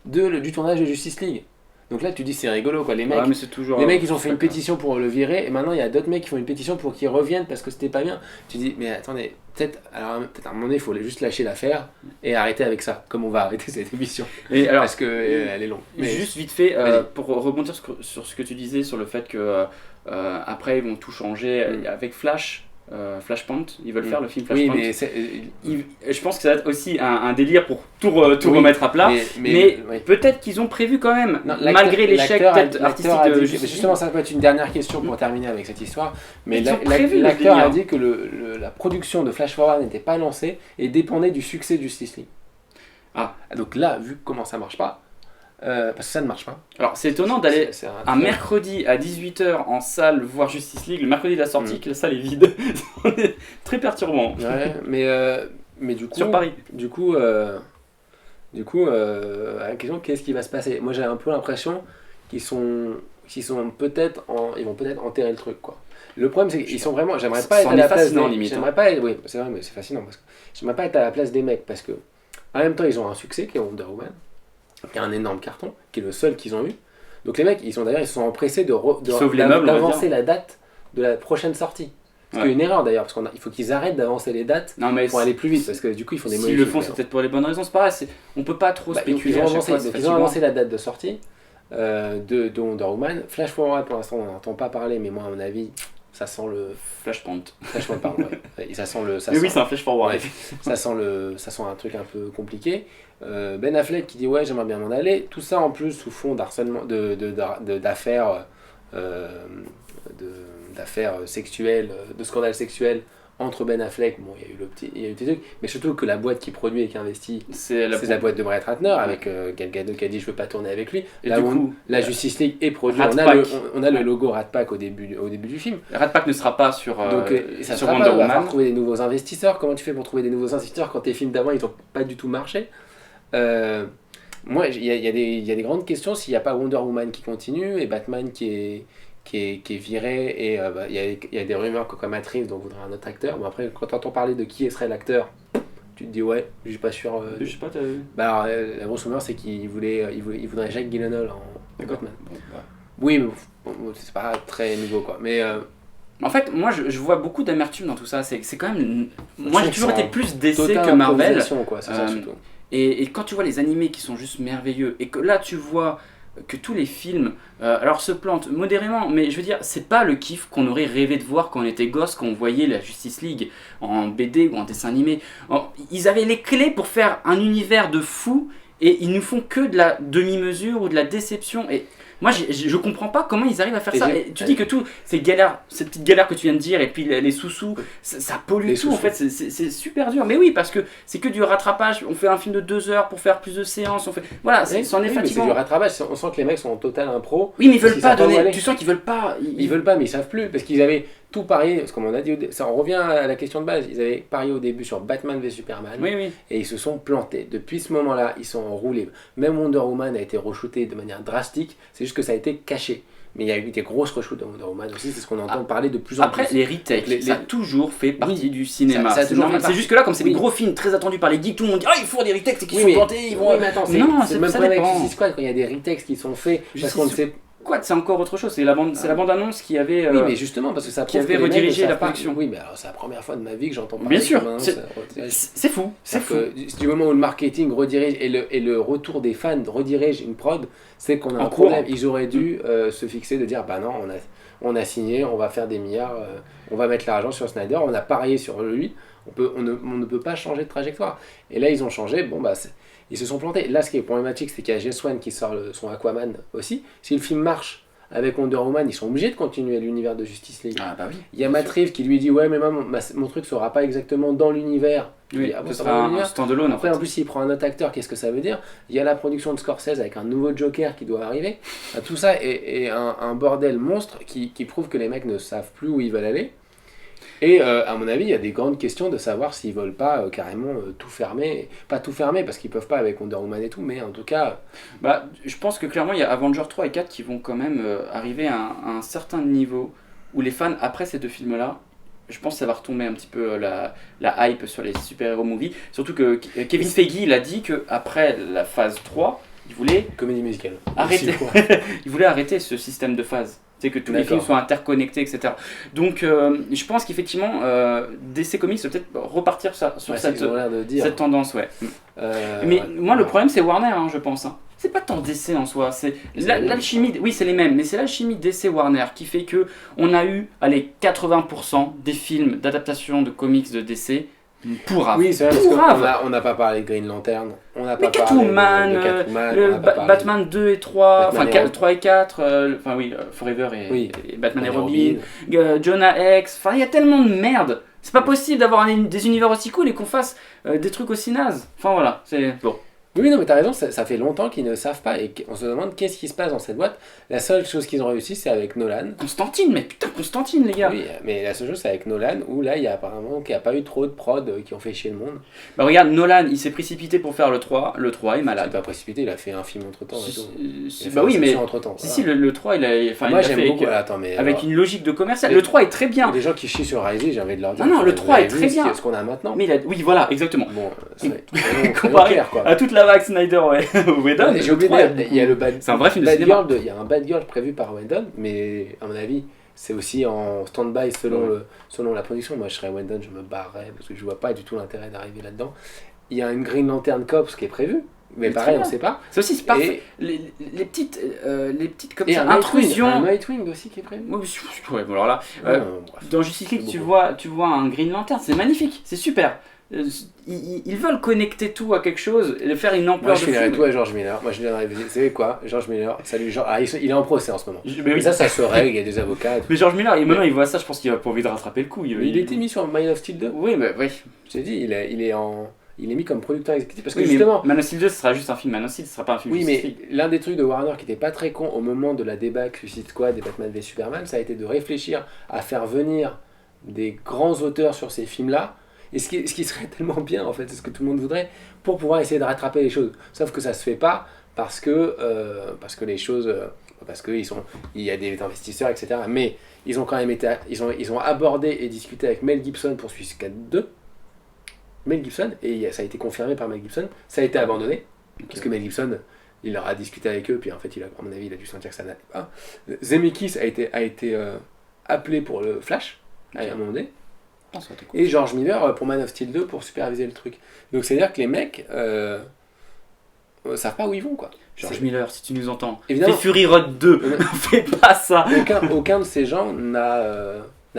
du tournage de Justice League. Donc là, tu dis c'est rigolo quoi. Les mecs, Ouais, mais c'est toujours, les mecs ils ont fait une pétition pour le virer et maintenant il y a d'autres mecs qui font une pétition pour qu'il revienne parce que c'était pas bien. Tu dis mais attendez, peut-être à un moment donné il faut juste lâcher l'affaire et arrêter avec ça. Comme on va arrêter cette émission. Et alors, parce que elle est longue. Mais juste vite fait, vas-y. pour rebondir sur ce que tu disais sur le fait que après ils vont tout changer avec Flashpoint, ils veulent faire le film oui, Flashpoint. mais je pense que ça va être aussi un délire pour tout remettre à plat. Mais oui. peut-être qu'ils ont prévu quand même, Non, malgré l'échec peut-être l'acteur artistique a de dit, Justice justement, ça peut être une dernière question pour terminer avec cette histoire. Mais Ils ont prévu le l'acteur a délire. dit que la production de Flash Forward n'était pas lancée et dépendait du succès de Justice League. Ah. Donc là, vu comment ça marche pas, parce que ça ne marche pas. Alors c'est étonnant d'aller C'est un mercredi à 18h en salle voir Justice League, le mercredi de la sortie, que la salle est vide. C'est très perturbant. Ouais, mais du coup, Sur Paris. Du coup, à la question qu'est-ce qui va se passer? Moi, j'ai un peu l'impression qu'ils vont peut-être enterrer le truc quoi. Le problème c'est qu'ils sont vraiment, j'aimerais pas être à la place oui, c'est vrai mais c'est fascinant parce que j'aimerais pas être à la place des mecs parce que en même temps ils ont un succès qui est Wonder Woman, qui est un énorme carton, qui est le seul qu'ils ont eu. Donc les mecs, ils se sont empressés d'avancer la date de la prochaine sortie. Ce qui est une erreur d'ailleurs, parce qu'il faut qu'ils arrêtent d'avancer les dates pour aller plus vite, parce que du coup ils font des mauvais films. S'ils le font, c'est peut-être pour les bonnes raisons, c'est pareil, on peut pas trop spéculer. Ils ont avancé la date de sortie de Wonder Woman. Flash Forward, pour l'instant, on n'en entend pas parler, mais moi, à mon avis, ça sent le. Flashpoint. Flashpoint, pardon, ouais. Et ça sent le. Oui, c'est un Flash Forward. Ouais, ça sent un truc un peu compliqué. Ben Affleck qui dit ouais, j'aimerais bien m'en aller. Tout ça en plus sous fond d'harcèlement, d'affaires sexuelles, de scandales sexuels entre Ben Affleck, bon il y a eu le petit truc, mais surtout que la boîte qui produit et qui investit, c'est la boîte de Brett Ratner avec Gal Gadot qui a dit je veux pas tourner avec lui. Et là, du coup, la Justice League est produite, on a le logo Rat Pack au début du film. Rat Pack ne sera pas sur ça sur sera Wonder pas, Woman. Il va falloir trouver des nouveaux investisseurs. Comment tu fais pour trouver des nouveaux investisseurs quand tes films d'avant ils ont pas du tout marché? Moi il y a des grandes questions s'il n'y a pas Wonder Woman qui continue et Batman qui est viré et il y a des rumeurs que comme actrice donc voudrait un autre acteur. Bon après quand t'entends parler de qui serait l'acteur, tu te dis ouais, je suis pas sûr. Je sais pas, t'as vu? Bah la grosse rumeur c'est qu'il voudrait Jake Gyllenhaal en Batman. Bon, bah. Oui mais c'est pas très nouveau quoi. Mais en fait, moi je vois beaucoup d'amertume dans tout ça. C'est quand même. Moi j'ai toujours été plus DC totale que Marvel. Quoi, c'est ça, surtout. Et quand tu vois les animés qui sont juste merveilleux et que là tu vois que tous les films alors se plantent modérément, mais je veux dire c'est pas le kiff qu'on aurait rêvé de voir quand on était gosse, quand on voyait la Justice League en BD ou en dessin animé. Ils avaient les clés pour faire un univers de fou et ils nous font que de la demi-mesure ou de la déception. Et moi je comprends pas comment ils arrivent à faire ça. Et tu dis que tout ces galères, cette petite galère que tu viens de dire et puis les sous-sous, ça pollue tout en fait, c'est super dur. Mais oui, parce que c'est que du rattrapage. On fait un film de 2 heures pour faire plus de séances, voilà, c'en est fatigant. C'est du rattrapage, on sent que les mecs sont en total impro. Oui, mais ils veulent pas donner, tu sens qu'ils veulent pas. Ils veulent pas, mais ils savent plus, parce qu'ils avaient tout parié, parce comme on a dit, ça on revient à la question de base, ils avaient parié au début sur Batman v Superman, oui. Et ils se sont plantés. Depuis ce moment-là, ils sont en roue libre. Même Wonder Woman a été re-shooté de manière drastique, c'est juste que ça a été caché. Mais il y a eu des grosses reshoots de Wonder Woman aussi, c'est ce qu'on entend parler de plus en plus. Après, les retakes, ça a toujours fait partie du cinéma. C'est juste que là, comme c'est des gros films très attendus par les geeks, tout le monde dit « Ah, il faut des retakes, c'est qu'ils sont plantés, ils vont... » Oui, mais attends, c'est le même problème avec Suicide Squad, quand il y a des retakes qui sont faits, parce qu'on ne sait Quoi, c'est encore autre chose, c'est la bande-annonce qui avait... oui, mais justement, parce que ça qui avait redirigé la production. Oui, mais alors c'est la première fois de ma vie que j'entends parler. Bien sûr, c'est fou, c'est fou. Du moment où le marketing redirige et le retour des fans redirige une prod, c'est qu'on a un problème. Ils auraient dû se fixer de dire, bah non, on a signé, on va faire des milliards, on va mettre l'argent sur Snyder, on a parié sur lui, on ne peut pas changer de trajectoire. Et là, ils ont changé, bon bah... Ils se sont plantés. Là, ce qui est problématique, c'est qu'il y a James Wan qui sort son Aquaman aussi. Si le film marche avec Wonder Woman, ils sont obligés de continuer l'univers de Justice League. Ah bah oui. Il y a Matt Reeves qui lui dit ouais mais mon truc sera pas exactement dans l'univers. Oui, ce sera un stand-alone. Après en plus s'il prend un autre acteur, qu'est-ce que ça veut dire? Il y a la production de Scorsese avec un nouveau Joker qui doit arriver. Tout ça est un bordel monstre qui prouve que les mecs ne savent plus où ils veulent aller. Et à mon avis, il y a des grandes questions de savoir s'ils veulent pas carrément tout fermer. Pas tout fermer parce qu'ils peuvent pas avec Wonder Woman et tout, mais en tout cas... Bah, je pense que clairement, il y a Avengers 3 et 4 qui vont quand même arriver à un certain niveau où les fans, après ces deux films-là, je pense que ça va retomber un petit peu la hype sur les super-héros movies. Surtout que Kevin Feige, il a dit qu'après la phase 3, il voulait Comédie musicale. arrêter, Aussi, quoi. il voulait arrêter ce système de phases. C'est que tous les D'accord. films soient interconnectés, etc. Donc, je pense qu'effectivement, DC Comics va peut-être repartir sur Ouais, cette, ils ont l'air de dire. cette tendance, ouais. Mais Ouais. moi, le problème, c'est Warner, hein, je pense. Hein. C'est pas tant DC en soi, c'est C'est les mêmes, l'alchimie. Oui, c'est les mêmes, mais c'est l'alchimie DC Warner qui fait que on a eu, allez, 80% des films d'adaptation de comics de DC pourraves. Oui, c'est vrai, parce Pourraves. qu'on n'a pas parlé de Green Lantern, on n'a Mais pas parlé Catwoman, de Catwoman, le on n'a pas parlé Batman 2 et 3, Batman enfin et 3 et 4, enfin oui, Forever Oui. et Batman et de Robin, Jonah X, enfin il y a tellement de merde. C'est pas possible d'avoir des univers aussi cool et qu'on fasse des trucs aussi nazes. Enfin voilà, c'est bon. Oui, non, mais t'as raison, ça fait longtemps qu'ils ne savent pas et on se demande qu'est-ce qui se passe dans cette boîte. La seule chose qu'ils ont réussi, c'est avec Nolan. Constantine, mais putain, Constantine les gars. Oui, mais la seule chose, c'est avec Nolan, où là, il y a apparemment qu'il n'y a pas eu trop de prod qui ont fait chier le monde. Bah regarde, Nolan, il s'est précipité pour faire le 3 est Il malade. pas précipité, il a fait un film entre temps. Bah oui, mais entre temps. si le 3 il a, enfin, Moi, il l'a j'aime fait beaucoup. avec, Attends, mais avec alors, une logique de commercial. Mais- Le 3 est très bien. les gens qui chient sur Riley, j'ai envie de leur dire. Non, le vous 3 est avez très vu bien. Ce qu'on a maintenant. Mais oui, voilà, exactement. Bon, Comparé clair, quoi. à toute la vague Snyder, ouais, Whedon, J'ai le oublié 3 est de dire, il y a le bad, C'est un vrai film de Bad cinéma. Girl il y a un Bad Girl prévu par Whedon, mais à mon avis, c'est aussi en stand-by selon, Ouais. selon la production. Moi, je serais Whedon, je me barrerais parce que je vois pas du tout l'intérêt d'arriver là-dedans. Il y a une Green Lantern Corps qui est prévue, mais Mais pareil, très on sait pas. Ça aussi, c'est parfait. Les petites comme Et ça, un intrusions. Nightwing aussi qui est prévu. Ouais, bon, alors là, Bref. dans Justice League, C'est tu beaucoup. vois un Green Lantern, c'est magnifique, c'est super. Ils veulent connecter tout à quelque chose et le faire une Moi, ampleur je de filerais fou. tout à George Miller. Moi, je lui donnerais. Vous savez quoi, George Miller, salut George. Ah, il est en procès en ce moment. Mais Mais oui. ça se règle, il y a des avocats. Mais George Miller, maintenant il voit ça, je pense qu'il a pas envie de rattraper le coup. Mais il était mis sur Man of Steel 2. Oui, mais oui. Je t'ai dit, il est mis comme producteur exécutif parce que Oui, justement. mais Man of Steel 2, ce sera juste un film Man of Steel, ce sera pas un film Oui, Justice mais League. l'un des trucs de Warner qui était pas très con au moment de la débâcle Suicide Squad et Batman v Superman, ça a été de réfléchir à faire venir des grands auteurs sur ces films-là. Et ce qui serait tellement bien, en fait, c'est ce que tout le monde voudrait, pour pouvoir essayer de rattraper les choses. Sauf que ça se fait pas parce que les choses. Parce qu'il y a des investisseurs, etc. Mais ils ont quand même été. Ils ont abordé et discuté avec Mel Gibson pour Suicide Squad 2. Mel Gibson, et ça a été confirmé par Mel Gibson, ça a été abandonné. Parce que Mel Gibson, il leur a discuté avec eux, puis en fait, à mon avis, il a dû sentir que ça n'allait pas. Zemeckis a été appelé pour le Flash, à un moment donné. Oh, ça aurait été cool. Et George Miller pour Man of Steel 2 pour superviser le truc. Donc c'est-à-dire que les mecs savent pas où ils vont, quoi. George Miller, si tu nous entends, Évidemment. fais Fury Road 2, fais pas ça. Aucun de ces gens n'a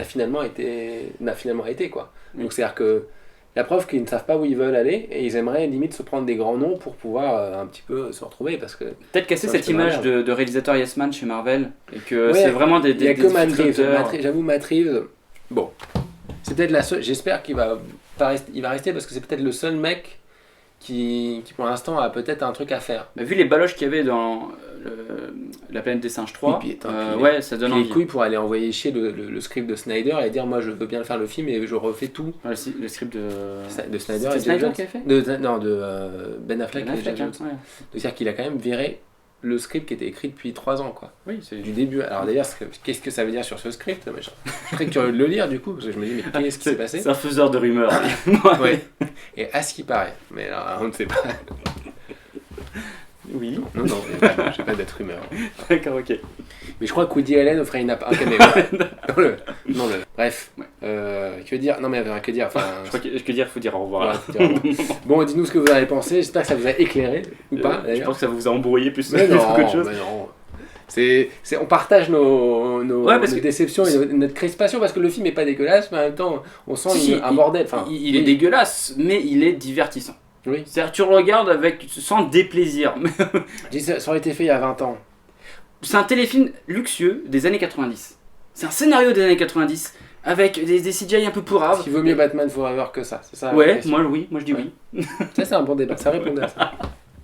finalement été, quoi. Donc c'est-à-dire que la preuve qu'ils ne savent pas où ils veulent aller et ils aimeraient limite se prendre des grands noms pour pouvoir un petit peu se retrouver parce que Peut-être casser Ouais, cette c'est image malade. de réalisateur Yes Man chez Marvel et que Ouais, c'est vraiment des il y a des que Matt films Reeves. d'auteur. J'avoue, Matt Reeves, bon, c'est peut-être la seule. J'espère qu'il va il va rester parce que c'est peut-être le seul mec qui pour l'instant a peut-être un truc à faire. Bah, vu les baloches qu'il y avait dans La planète des singes 3, Oui, puis, attends, puis ouais, ça donne Puis les envie. couilles pour aller envoyer chier le script de Snyder et dire moi je veux bien le faire le film et je refais tout Ouais, le script de de Snyder. C'était et Snyder Jones. qui avait fait de Ben Affleck Ben et Affleck, Jones. hein, ouais. C'est-à-dire qu'il a quand même viré le script qui était écrit depuis 3 ans, quoi. Oui, c'est Du début. Alors d'ailleurs, qu'est-ce que ça veut dire sur ce script? Je suis très curieux de le lire du coup, parce que je me dis, mais qu'est-ce qui s'est passé? C'est un faiseur de rumeurs. Ouais. Et à ce qui paraît, mais là, on ne sait pas. Oui, Non, j'ai pas d'être rumeur. d'accord, ok. Mais je crois que Woody Allen ferait un caméo. Bref. Que dire? Non, mais que dire? Enfin, Je crois que dire, faut dire au revoir. voilà, Là. faut dire au revoir. Bon, dites-nous ce que vous avez pensé. J'espère que ça vous a éclairé ou pas. Je D'ailleurs. pense que ça vous a embrouillé plus Mais non, qu'autre chose. mais non. On partage nos Ouais, parce nos que- déceptions et notre crispation parce que le film est pas dégueulasse, mais en même temps, on sent Si, un bordel. Enfin, il est dégueulasse, mais il est divertissant. Oui. C'est-à-dire tu le regardes sans déplaisir. Je dis, ça aurait été fait il y a 20 ans. C'est un téléfilm luxueux des années 90. C'est un scénario des années 90 avec des CGI un peu pourraves. Est-ce qu'il vaut mieux Batman Forever que ça? C'est ça la Ouais, question. moi je dis oui. Ça, c'est un bon débat. Ça répondait à ça.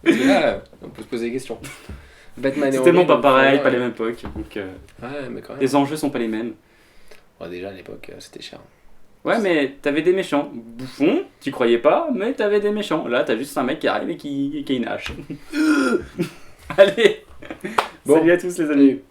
Parce que là, on peut se poser des questions. Batman et C'est tellement Robin, pas pareil, Forever, pas les mêmes époques. Donc Ouais, mais quand même. les enjeux sont pas les mêmes. Bon, déjà, à l'époque, c'était cher. Ouais, mais t'avais des méchants. Bouffon, tu croyais pas, mais t'avais des méchants. Là, t'as juste un mec qui arrive et qui a une hache. Allez, Bon. salut à tous les amis. Salut.